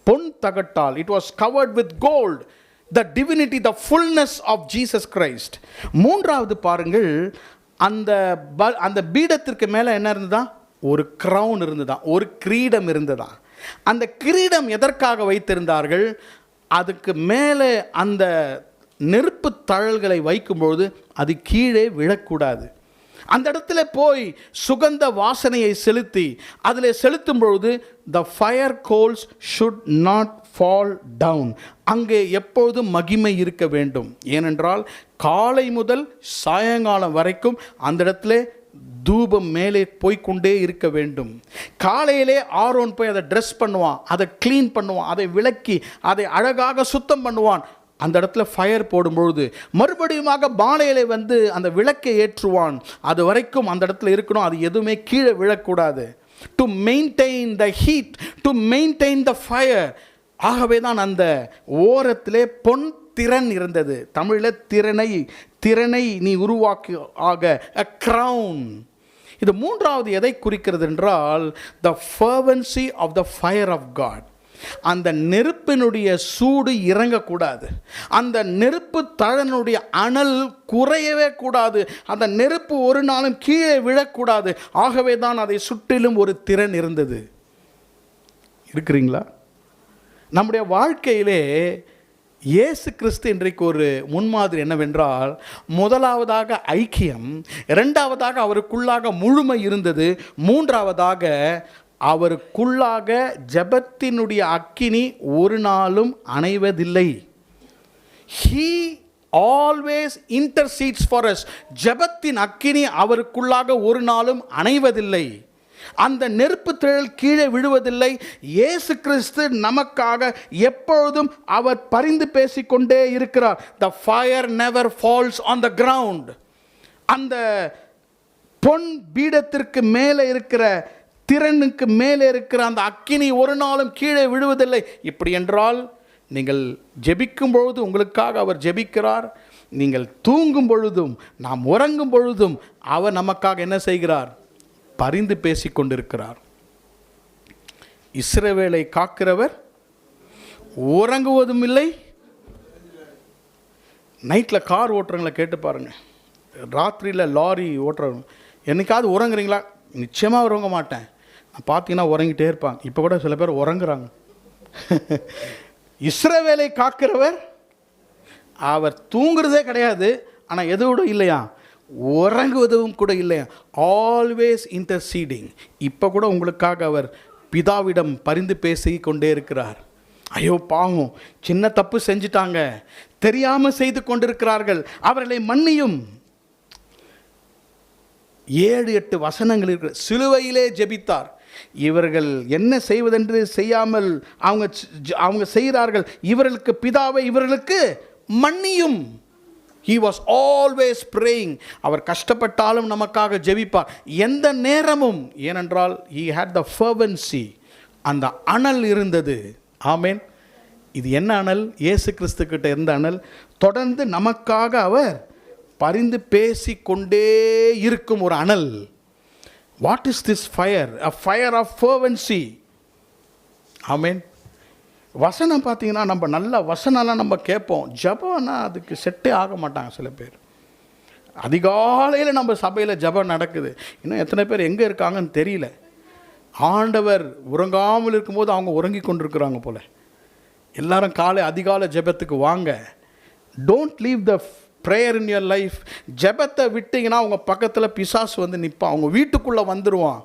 பொன் தகட்டால். It was covered with gold, the divinity, the fullness of Jesus Christ. மூன்றாவது பாருங்கள், அந்த பீடத்திற்கு மேலே என்ன இருந்ததா? ஒரு கிரவுன் இருந்ததா, ஒரு கிரீடம் இருந்ததா. அந்த கிரீடம் எதற்காக வைத்திருந்தார்கள்? அதுக்கு மேலே அந்த நெருப்பு தழல்களை வைக்கும்பொழுது அது கீழே விழக்கூடாது. அந்த இடத்துல போய் சுகந்த வாசனையை செலுத்தி அதில் செலுத்தும் பொழுது the fire coals should not fall down. அங்கே எப்பொழுதும் மகிமை இருக்க வேண்டும். ஏனென்றால் காலை முதல் சாயங்காலம் வரைக்கும் அந்த இடத்துல தூபம் மேலே போய்கொண்டே இருக்க வேண்டும். காலையிலே ஆரோன் போய் அதை ட்ரெஸ் பண்ணுவான், அதை க்ளீன் பண்ணுவான், அதை விளக்கி அதை அழகாக சுத்தம் பண்ணுவான். அந்த இடத்துல ஃபயர் போடும்பொழுது மறுபடியுமாக பானையிலே வந்து அந்த விளக்கை ஏற்றுவான். அது வரைக்கும் அந்த இடத்துல இருக்கணும், அது எதுவுமே கீழே விழக்கூடாது. To maintain the heat, to maintain the fire. ஆகவே தான் அந்த ஓரத்திலே பொன் திறன் இருந்தது. தமிழில் திறனை நீ உருவாக்கி ஆக a crown. இது மூன்றாவது எதை குறிக்கிறது என்றால் the fervency of the fire of God. அந்த நெருப்பினுடைய சூடு இறங்கக்கூடாது, அந்த நெருப்பு தழனுடைய அனல் குறையவே கூடாது, அந்த நெருப்பு ஒரு நாளும் கீழே விழக்கூடாது. ஆகவே தான் அதை சுற்றிலும் ஒரு திறன் இருந்தது. இருக்கிறீங்களா? நம்முடைய வாழ்க்கையிலே இயேசு கிறிஸ்து இன்றைக்கு ஒரு முன்மாதிரி என்னவென்றால், முதலாவதாக ஐக்கியம், இரண்டாவதாக அவருக்குள்ளாக முழுமை இருந்தது, மூன்றாவதாக அவருக்குள்ளாக ஜெபத்தினுடைய அக்கினி ஒரு நாளும் அணைவதில்லை. He always intercedes for us. ஜெபத்தின் அக்கினி அவருக்குள்ளாக ஒரு நாளும் அணைவதில்லை. அந்த நெருப்பு திரள் கீழே விழுவதில்லை. இயேசு கிறிஸ்து நமக்காக எப்பொழுதும் அவர் பரிந்து பேசிக்கொண்டே இருக்கிறார். The fire never falls on the ground. அந்த பொன் பீடத்திற்கு மேலே இருக்கிற திறனுக்கு மேலே இருக்கிற அந்த அக்கினி ஒரு நாளும் கீழே விழுவதில்லை. இப்படி என்றால் நீங்கள் ஜெபிக்கும் பொழுது உங்களுக்காக அவர் ஜெபிக்கிறார். நீங்கள் தூங்கும் பொழுதும் நாம் உறங்கும் பொழுதும் அவர் நமக்காக என்ன செய்கிறார்? பரிந்து பேசிக் கொண்டிருக்கிறார். இஸ்ரவேலை காக்கிறவர் உறங்குவதும் இல்லை. நைட்டில் கார் ஓட்டுறவங்களை கேட்டு பாருங்கள், ராத்திரியில் லாரி ஓட்டுறவங்க என்னைக்காவது உறங்குறீங்களா? நிச்சயமாக உறங்க மாட்டேன். பார்த்தீங்கன்னா உறங்கிட்டே இருப்பாங்க. இப்போ கூட சில பேர் உறங்குறாங்க. இஸ்ரவேலை காக்கிறவர் அவர் தூங்குறதே கிடையாது, ஆனால் எதோடு இல்லையா? உறங்குவதும் கூட இல்லையா? Always interceding. இப்போ கூட உங்களுக்காக அவர் பிதாவிடம் பரிந்து பேசி கொண்டே இருக்கிறார். ஐயோ பாவம், சின்ன தப்பு செஞ்சிட்டாங்க, தெரியாமல் செய்து கொண்டிருக்கிறார்கள், அவர்களை மன்னியும். 7-8 வசனங்கள் இருக்கிற சிலுவையிலே ஜெபித்தார். இவர்கள் என்ன செய்வதென்று செய்யாமல் அவங்க செய்கிறார்கள், இவர்களுக்கு பிதாவை இவர்களுக்கு மன்னியும். He was always praying. அவர் கஷ்டப்பட்டாலும் நமக்காக ஜெபிப்பார் எந்த நேரமும். ஏனென்றால் he had the fervency, அந்த அனல் இருந்தது. ஆமென். இது என்ன அனல்? இயேசு கிறிஸ்து கிட்ட இருந்த அனல். தொடர்ந்து நமக்காக அவர் பரிந்து பேசி கொண்டே இருக்கும் ஒரு அனல். What is this fire? a fire of fervency. ஆமென். வசனம் பார்த்தீங்கன்னா நம்ம நல்ல வசனம்லாம் நம்ம கேட்போம். ஜபம்னா அதுக்கு செட்டே ஆக மாட்டாங்க சில பேர். அதிகாலையில் நம்ம சபையில் ஜபம் நடக்குது, இன்னும் எத்தனை பேர் எங்கே இருக்காங்கன்னு தெரியல. ஆண்டவர் உறங்காமல் இருக்கும்போது அவங்க உறங்கி கொண்டிருக்கிறாங்க போல். எல்லாரும் காலை அதிகாலை ஜபத்துக்கு வாங்க. Don't leave the prayer in your life. ஜபத்தை விட்டிங்கன்னா அவங்க பக்கத்தில் பிசாசு வந்து நிற்பான், அவங்க வீட்டுக்குள்ளே வந்துடுவான்.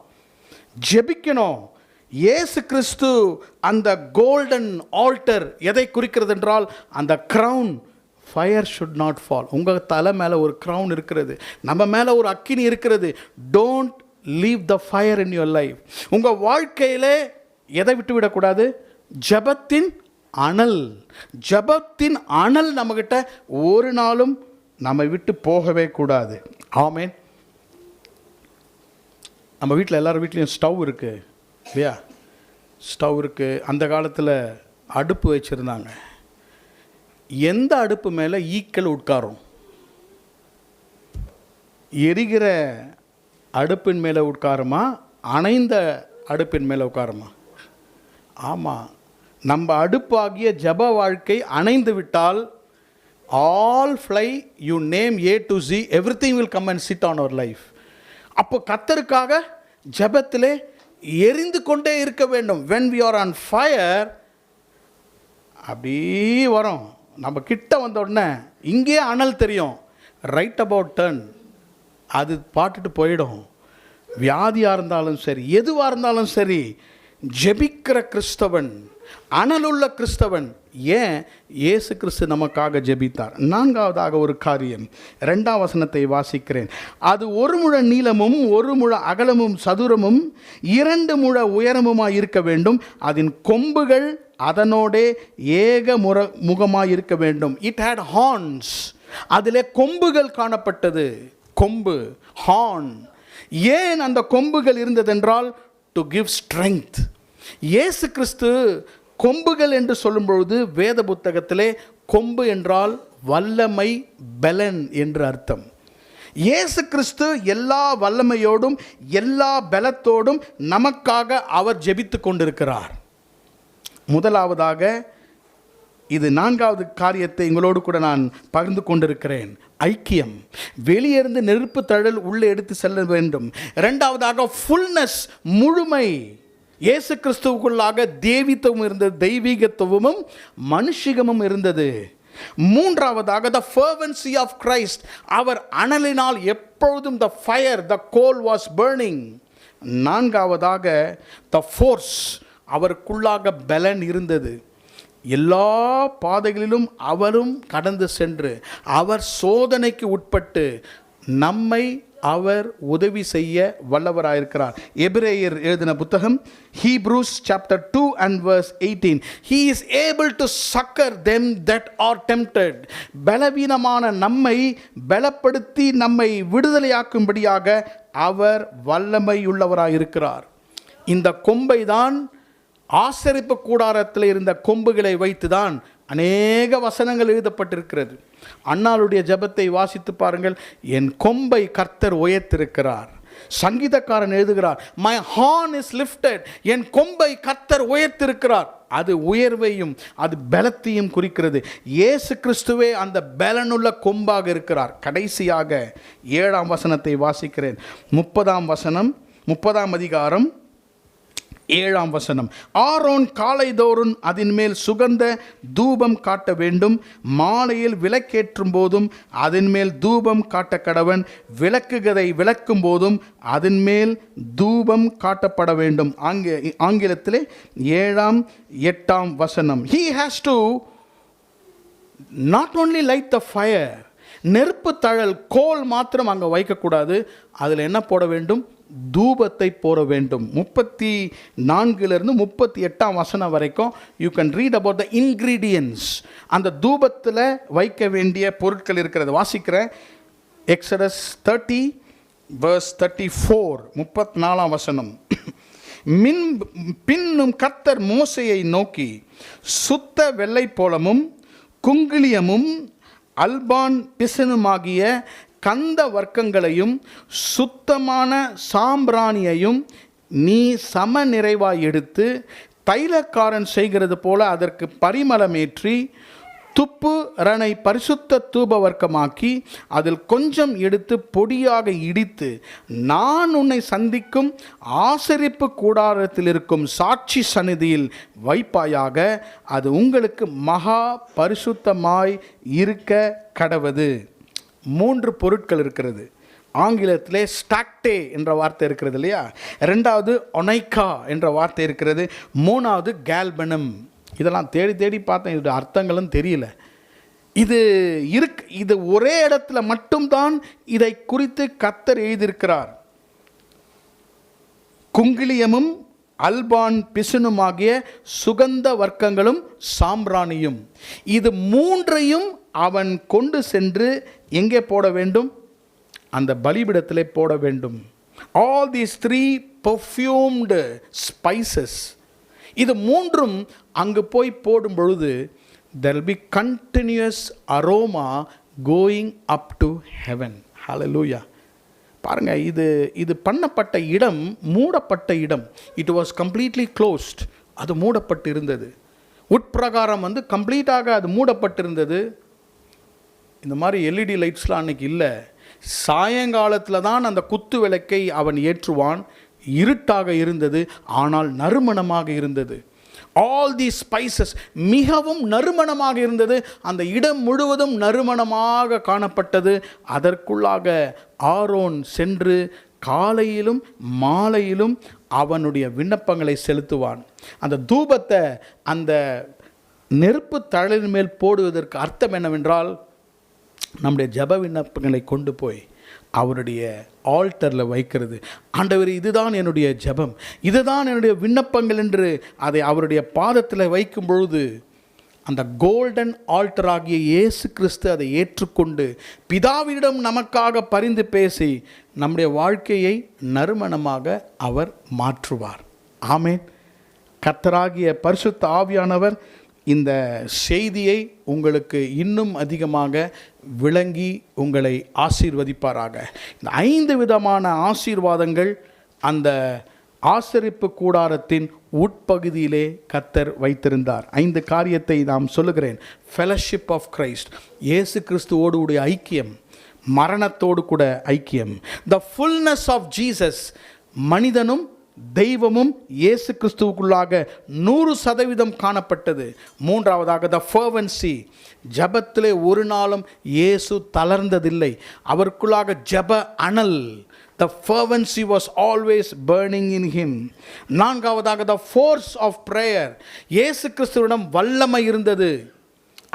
ஜெபிக்கணும். இயேசு கிறிஸ்து அந்த கோல்டன் ஆல்டர் எதை குறிக்கிறது என்றால் அந்த crown. Fire should not fall. உங்கள் தலை மேலே ஒரு க்ரௌன் இருக்கிறது, நம்ம மேலே ஒரு அக்கினி இருக்கிறது. Don't leave the fire in your life. உங்கள் வாழ்க்கையிலே எதை விட்டு விடக்கூடாது? ஜபத்தின் அனல். ஜபத்தின் அனல் நம்மகிட்ட ஒரு நாளும் நம்ம விட்டு போகவே கூடாது. ஆமென். நம்ம வீட்டில் எல்லார் வீட்லேயும் ஸ்டவ் இருக்குது இல்லையா? ஸ்டவ் இருக்குது. அந்த காலத்தில் அடுப்பு வச்சுருந்தாங்க. எந்த அடுப்பு மேலே ஈக்கள் உட்காரும்? எரிகிற அடுப்பின் மேலே உட்காருமா, அணைந்த அடுப்பின் மேலே உட்காருமா? ஆமாம். நம்ம அடுப்பாகிய ஜப வாழ்க்கை அணைந்து விட்டால் all fly, you name A to Z, everything will come and sit on our life. அப்போ கர்த்தருக்காக ஜபத்திலே எரிந்து கொண்டே இருக்க வேண்டும். when we are on fire, அப்படியே வரும். நம்ம கிட்ட வந்த உடனே இங்கே அனல் தெரியும். ரைட் அபவுட் டர்ன், அது பாட்டுட்டு போயிடும். வியாதியாக இருந்தாலும் சரி, எதுவாக இருந்தாலும் சரி, ஜெபிக்கிற கிறிஸ்தவன், அனலுள்ள கிறிஸ்தவன். ஏன்? இயேசு கிறிஸ்து நமக்காக ஜெபித்தார். நான்காவதாக ஒரு காரியம், 2ஆம் வசனத்தை வாசிக்கிறேன். அது 1 முழ நீளமும் 1 முழ அகலமும் சதுரமும் 2 முழ உயரமுமாய் இருக்க வேண்டும். அதன் கொம்புகள் அதனோடே முகமாய் இருக்க வேண்டும். It had horns. அதிலே கொம்புகள் காணப்பட்டது. கொம்பு, ஹார்ன். ஏன் அந்த கொம்புகள் இருந்ததென்றால் டு கிவ் ஸ்ட்ரெங்த். இயேசு கிறிஸ்து கொம்புகள் என்று சொல்லும் பொழுது வேத புத்தகத்திலே கொம்பு என்றால் வல்லமை, பலன் என்று அர்த்தம். இயேசு கிறிஸ்து எல்லா வல்லமையோடும் எல்லா பலத்தோடும் நமக்காக அவர் ஜெபித்து கொண்டிருக்கிறார். முதலாவதாக, இது 4வது காரியத்தை உங்களோடு கூட நான் பகிர்ந்து கொண்டிருக்கிறேன். ஐக்கியம். வெளியிருந்து நெருப்பு தழல் உள்ளே எடுத்து செல்ல வேண்டும். 2ஆவதாக ஃபுல்னஸ், முழுமை. இயேசு கிறிஸ்துவுக்குள்ளாக தேவித்துவம் இருந்தது, தெய்வீகத்துவமும் மனுஷிகமும் இருந்தது. 3ஆவதாக the fervency of Christ. அவர் அனலினால் எப்பொழுதும் the fire, the coal was burning. 4ஆவதாக the force. அவருக்குள்ளாக பலன் இருந்தது. எல்லா பாதைகளிலும் அவரும் கடந்து சென்று அவர் சோதனைக்கு உட்பட்டு நம்மை அவர் உதவி செய்ய வல்லவராயிருக்கிறார். எபிரேயர் எழுதின புத்தகம் Hebrews chapter 2 and verse 18. He is able to succor them that are tempted. பலவீனமான நம்மை பலப்படுத்தி நம்மை விடுதலையாக்கும்படியாக அவர் வல்லமையுள்ளவராயிருக்கிறார். இந்த கொம்பை தான், ஆசரிப்பு கூடாரத்தில் இருந்த கொம்புகளை வைத்துதான் அநேக வசனங்கள் எழுதப்பட்டிருக்கிறது. அன்னாளுடைய ஜெபத்தை வாசித்து பாருங்கள். என் கொம்பை கர்த்தர் உயர்த்திருக்கிறார். சங்கீதக்காரன் எழுதுகிறார், my horn is lifted. என் கொம்பை கர்த்தர் உயர்த்திருக்கிறார். அது உயர்வையும் அது பலத்தையும் குறிக்கிறது. இயேசு கிறிஸ்துவே அந்த பலனுள்ள கொம்பாக இருக்கிறார். கடைசியாக 7ஆம் வசனத்தை வாசிக்கிறேன். 30ஆம் வசனம், 30ஆம் அதிகாரம் 7ஆம் வசனம். ஆரோன் காலைதோறும் அதன் மேல் சுகந்த தூபம் காட்ட வேண்டும். மாலையில் விளக்கேற்றும் போதும் அதன் மேல் தூபம் காட்ட கடவன். விளக்குகதை விளக்கும் போதும் அதன் மேல் தூபம் காட்டப்பட வேண்டும். ஆங்கிலத்திலே 7ஆம் 8ஆம் வசனம். He has to not only light the fire. நெருப்பு தழல், கோல் மாத்திரம் அங்கே வைக்கக்கூடாது. அதில் என்ன போட வேண்டும்? தூபத்தை போட வேண்டும். 34 38 வரைக்கும் you can read about the ingredients. அந்த தூபத்தில் வைக்க வேண்டிய பொருட்கள் இருக்கிறது. வாசிக்கிறேன். எக்ஸடஸ் 30 verse 34, 34 பின்னும் கர்த்தர் மோசேயை நோக்கி, சுத்த வெள்ளை போலமும் குங்கிலியமும் அல்பான் பிசனுமாகிய கந்த வர்க்கங்களையும் சுத்தமான சாம்பிராணியையும் நீ சம நிறைவாய் எடுத்து தைலக்காரன் செய்கிறது போல அதற்கு பரிமளமேற்றி துப்பு ரணை பரிசுத்த தூப வர்க்கமாக்கி அதில் கொஞ்சம் எடுத்து பொடியாக இடித்து நான் உன்னை சந்திக்கும் ஆசரிப்பு கூடாரத்தில் இருக்கும் சாட்சி சந்நிதியில் வைப்பாயாக. அது உங்களுக்கு மகா பரிசுத்தமாய் இருக்க கடவது. 3 பொருட்கள் இருக்கிறது. ஆங்கிலத்திலே ஸ்டாக்டே என்ற வார்த்தை இருக்கிறது இல்லையா? 2வது ஒனைக்கா என்ற வார்த்தை இருக்கிறது. 3வது கேல்பனம். இதெல்லாம் தேடி தேடி பார்த்தேன், இதோட அர்த்தங்களும் தெரியல. இது ஒரே இடத்துல மட்டும்தான் இதை குறித்து கர்த்தர் எழுதியிருக்கிறார். குங்கிலியமும் அல்பான் பிசுனுமாகிய சுகந்த வர்க்கங்களும் சாம்பிராணியும். இது 3ஐயும் அவன் கொண்டு சென்று எங்கே போட வேண்டும்? அந்த பலிபீடத்திலே போட வேண்டும். All these 3 perfumed spices, இது 3ம் அங்கு போய் போடும் பொழுது there will be continuous aroma going up to heaven. Hallelujah. பாருங்க, இது பண்ணப்பட்ட இடம் மூடப்பட்ட இடம். It was completely closed. அது மூடப்பட்டு இருந்தது. உட்பிரகாரம் கம்ப்ளீட்டாக அது மூடப்பட்டிருந்தது. இந்த மாதிரி எல்இடி லைட்ஸ்லாம் அன்னைக்கு இல்லை. சாயங்காலத்தில் தான் அந்த குத்து விளக்கை அவன் ஏற்றுவான். இருட்டாக இருந்தது, ஆனால் நறுமணமாக இருந்தது. ஆல் தி ஸ்பைசஸ், மிகவும் நறுமணமாக இருந்தது. அந்த இடம் முழுவதும் நறுமணமாக காணப்பட்டது. அதற்குள்ளாக ஆரோன் சென்று காலையிலும் மாலையிலும் அவனுடைய விண்ணப்பங்களை செலுத்துவான். அந்த தூபத்தை அந்த நெருப்பு தழலின் மேல் போடுவதற்கு அர்த்தம் என்னவென்றால், நம்முடைய ஜெப விண்ணப்பங்களை கொண்டு போய் அவருடைய ஆல்டரில் வைக்கிறது. ஆண்டவர், இதுதான் என்னுடைய ஜெபம், இதுதான் என்னுடைய விண்ணப்பங்கள் என்று அதை அவருடைய பாதத்தில் வைக்கும் பொழுது அந்த கோல்டன் ஆல்டர் ஆகிய இயேசு கிறிஸ்து அதை ஏற்றுக்கொண்டு பிதாவிடம் நமக்காக பரிந்து பேசி நம்முடைய வாழ்க்கையை நறுமணமாக அவர் மாற்றுவார். ஆமென். கர்த்தராகிய பரிசுத்த ஆவியானவர் இந்த செய்தியை உங்களுக்கு இன்னும் அதிகமாக விளங்கி உங்களை ஆசீர்வதிப்பாராக. இந்த 5 விதமான ஆசீர்வாதங்கள் அந்த ஆசரிப்பு கூடாரத்தின் உட்பகுதியிலே கர்த்தர் வைத்திருந்தார். 5 காரியத்தை நாம் சொல்லுகிறேன். ஃபெலோஷிப் ஆஃப் கிரைஸ்ட், இயேசு கிறிஸ்துவோடு உடைய ஐக்கியம், மரணத்தோடு கூட ஐக்கியம். த ஃபுல்னஸ் ஆஃப் ஜீசஸ், மனிதனும் தெய்வமும் இயேசு கிறிஸ்துவுக்குள்ளாக 100% காணப்பட்டது. 3வதாக த ஃபர்வன்சி, ஜபத்திலே ஒரு நாளும் இயேசு தளர்ந்ததில்லை. அவருக்குள்ளாக ஜப அனல், the fervency was always burning in him. 4வதாக the force of prayer, இயேசு கிறிஸ்துவிடம் வல்லமை இருந்தது.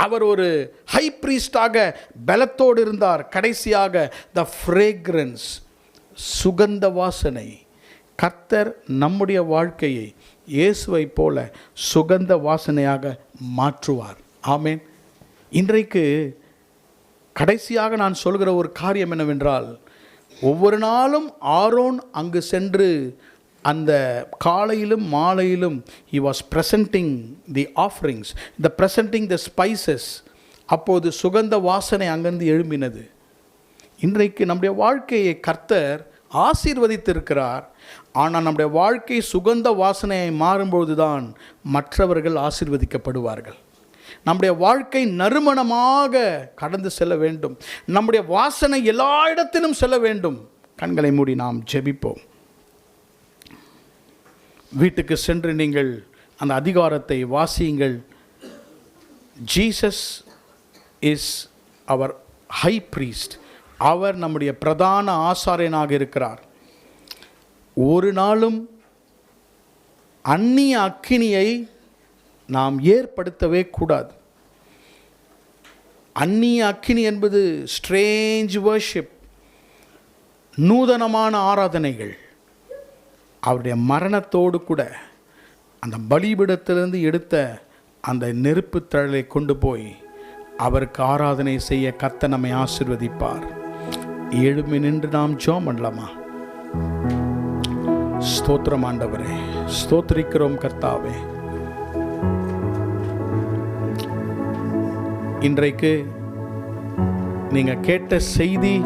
அவர் ஒரு ஹை பிரீஸ்டாக பலத்தோடு இருந்தார். கடைசியாக the fragrance, சுகந்த வாசனை. கர்த்தர் நம்முடைய வாழ்க்கையை இயேசுவை போல சுகந்த வாசனையாக மாற்றுவார். ஆமென். இன்றைக்கு கடைசியாக நான் சொல்கிற ஒரு காரியம் என்னவென்றால், ஒவ்வொரு நாளும் ஆரோன் அங்கு சென்று அந்த காலையிலும் மாலையிலும் he was presenting the offerings, presenting the spices. அப்போது சுகந்த வாசனை அங்கிருந்து எழும்பினது. இன்றைக்கு நம்முடைய வாழ்க்கையை கர்த்தர் ஆசீர்வதித்திருக்கிறார். ஆனால் நம்முடைய வாழ்க்கை சுகந்த வாசனையை மாறும்பொழுது தான் மற்றவர்கள் ஆசீர்வதிக்கப்படுவார்கள். நம்முடைய வாழ்க்கை நறுமணமாக கடந்து செல்ல வேண்டும். நம்முடைய வாசனை எல்லா இடத்திலும் செல்ல வேண்டும். கண்களை மூடி நாம் ஜெபிப்போம். வீட்டுக்கு சென்று நீங்கள் அந்த அதிகாரத்தை வாசியுங்கள். ஜீசஸ் இஸ் அவர் ஹை பிரீஸ்ட். அவர் நம்முடைய பிரதான ஆசாரியனாக இருக்கிறார். ஒரு நாளும் அந்நிய அக்கினியை நாம் ஏற்படுத்தவே கூடாது. அந்நிய அக்கினி என்பது ஸ்ட்ரேஞ்ச் வர்ஷிப், நூதனமான ஆராதனைகள், அவருடைய மரணத்தோடு கூட அந்த பலிபீடத்திலிருந்து எடுத்த அந்த நெருப்பு தழலை கொண்டு போய் அவருக்கு ஆராதனை செய்ய கர்த்தர் நம்மை ஆசீர்வதிப்பார். எழும்பி நின்று நாம் ஜெபம் பண்ணலாமா? ஸ்தோத்திரம் ஆண்டவரே, ஸ்தோத்திரிக்கிறோம் கர்த்தாவே. இன்றைக்கு நீங்க கேட்ட செய்தி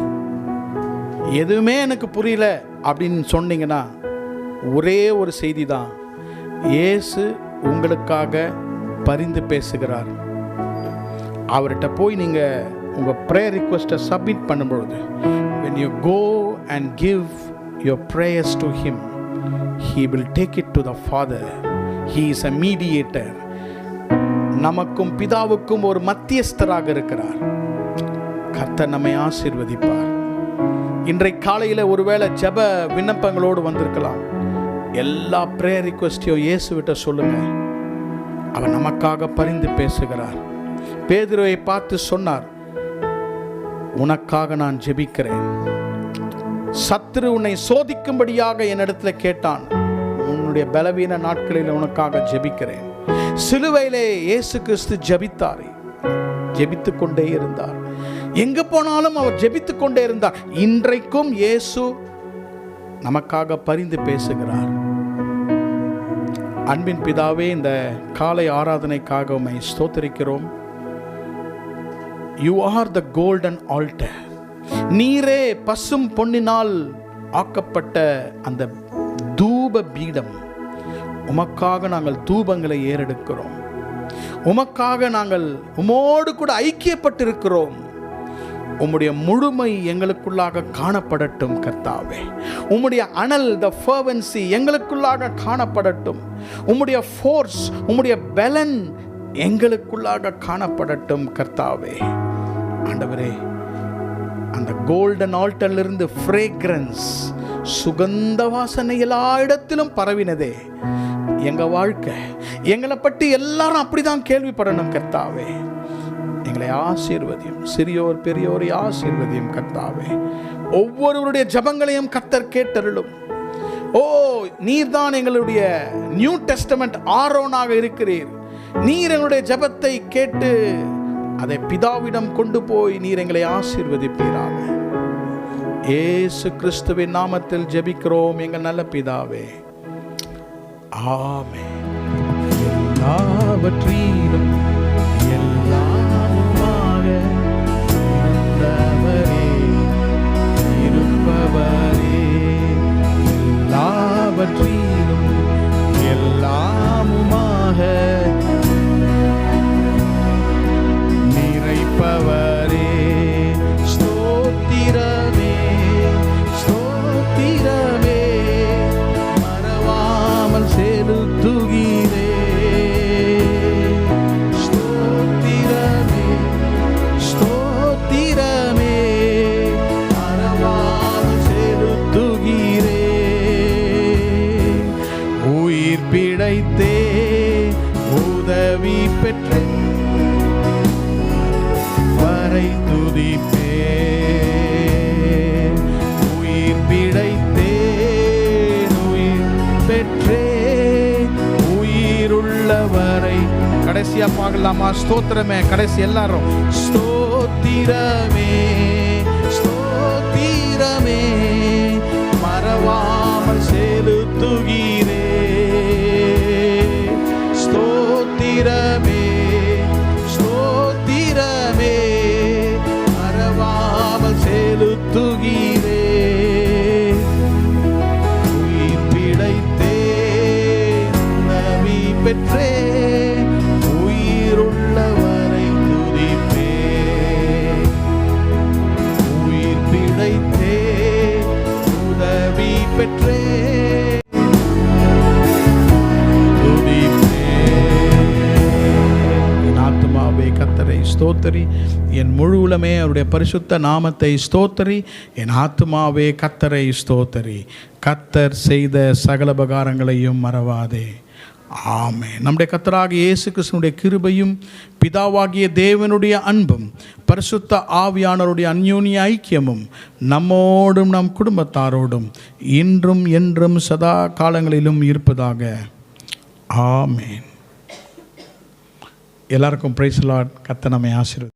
எதுவுமே எனக்கு புரியல அப்படின்னு சொன்னீங்கன்னா ஒரே ஒரு செய்தி தான். இயேசு உங்களுக்காக பரிந்து பேசுகிறார். அவர்கிட்ட போய் நீங்கள் உங்கள் ப்ரேயர் ரிக்வெஸ்ட்டை சப்மிட் பண்ணும்பொழுது, when you go and give your prayers to him, he will take it to the Father. He is a mediator. நமக்கும் பிதாவுக்கும் ஒரு மத்தியஸ்தராக இருக்கிறார். கர்த்தர் நம்மை ஆசீர்வதிப்பார். இன்றைக்கு காலையில் ஒருவேளை ஜெப விண்ணப்பங்களோடு வந்திருக்கலாம். எல்லா ப்ரேயர் ரிக்வெஸ்டையும் இயேசுவிட்ட சொல்லுங்க. அவர் நமக்காக பரிந்து பேசுகிறார். பேதுருவை பார்த்து சொன்னார், உனக்காக நான் ஜெபிக்கிறேன். சத்துரு உன்னை சோதிக்கும்படியாக என்னிடத்துல கேட்டான், உன்னுடைய பலவீன நாட்களில் உனக்காக ஜெபிக்கிறேன். சிலுவையிலே இயேசு கிறிஸ்து ஜெபித்தார், ஜெபித்து கொண்டே இருந்தார். எங்க போனாலும் அவர் ஜெபித்து கொண்டே இருந்தார். இன்றைக்கும் இயேசு நமக்காக பரிந்து பேசுகிறார். அன்பின் பிதாவே, இந்த காலை ஆராதனைக்காக உம்மை ஸ்தோத்திரிக்கிறோம். You are the golden altar. நீரே பசும் பொன்னினால் ஆக்கப்பட்ட அந்த தூப பீடம். உமக்காக நாங்கள் தூபங்களை ஏறெடுக்கிறோம். உமக்காக நாங்கள் உமோடு கூட ஐக்கியப்பட்டிருக்கிறோம். உம்முடைய முழுமை எங்களுக்குள்ளாக காணப்படட்டும் கர்த்தாவே. உம்முடைய அனல், த ஃபர்வன்சி எங்களுக்குள்ளாக காணப்படட்டும். உம்முடைய ஃபோர்ஸ், உம்முடைய பலன் எங்களுக்குள்ளாக காணப்படட்டும் கர்த்தாவே. ஆண்டவரே, அந்த கோல்டன் ஆல்டரிலிருந்து ஃப்ரேக்ரன்ஸ், சுகந்த வாசனை எல்லா இடத்திலும் பரவினதே. எங்க வாழ்க்கை, எங்களை பற்றி எல்லாரும் அப்படிதான் கேள்விப்படணும் கர்த்தாவே. எங்களை ஆசீர்வதியும். சிறியோர் பெரியோரை ஆசீர்வதியும் கர்த்தாவே. ஒவ்வொருவருடைய ஜபங்களையும் கர்த்தர் கேட்டருளும். ஓ, நீர்தான் எங்களுடைய நியூ டெஸ்டமெண்ட் ஆரோனாக இருக்கிறீர். நீர் எங்களுடைய ஜபத்தை கேட்டு அதை பிதாவிடம் கொண்டு போய் நீர் எங்களை ஆசீர்வதிப்பீராக. இயேசு கிறிஸ்துவின் நாமத்தில் ஜெபிக்கிறோம் எங்கள் நல்ல பிதாவே, ஆமென். எல்லாவற்றிலும் எல்லாமுமாக இருந்தவரே, இருப்பவரே, எல்லாவற்றிலும் எல்லாமுமாக நிறைப்பவரே, ஸ்தோத்திரமே, ஸ்தோத்திரமே, மறவாமல் செலுத்துகிறே. ஸ்தோத்திரமே, ஸ்தோத்திரமே, மறவாமல் செலுத்துகிறே. உயிர் பிழைத்தே உதவி பெற்றே வரை துதிப்பே. உயிர் பிழைத்தேன், உயிர் பெற்றேன், உயிருள்ளவரை. கடைசியா பார்க்கலாமா? ஸ்தோத்திரமே. கடைசி எல்லாரும் ஸ்தோத்திரமே, ஸ்தோத்திரமே, மறவாமல் செலுத்துகிறே. ஸ்தோத்திரமே, ஸ்தோத்திரமே, மறவாமல் செலுத்துகிறே. உயிர் பிழைத்தேன், உதவி பெற்றேன், உயிருள்ளவரை துதிப்பே. உயிர் பிழைத்தேன், உதவி பெற்றேன், கர்த்தரை ஸ்தோத்தரி. என் முழு உலமே அவருடைய பரிசுத்த நாமத்தை ஸ்தோத்தரி. என் ஆத்துமாவே கர்த்தரை ஸ்தோத்தரி. கர்த்தர் செய்த சகல உபகாரங்களையும் மறவாதே. ஆமென். நம்முடைய கர்த்தராகிய இயேசு கிறிஸ்துவினுடைய கிருபையும் பிதாவாகிய தேவனுடைய அன்பும் பரிசுத்த ஆவியானவருடைய அந்யோன்ய ஐக்கியமும் நம்மோடும் நம் குடும்பத்தாரோடும் இன்றும் என்றும் சதா காலங்களிலும் இருப்பதாக. ஆமென். எல்லாருக்கும் பிரைஸ் தி லார்ட். கர்த்தர் நம்மை ஆசீர்வதிப்பார்.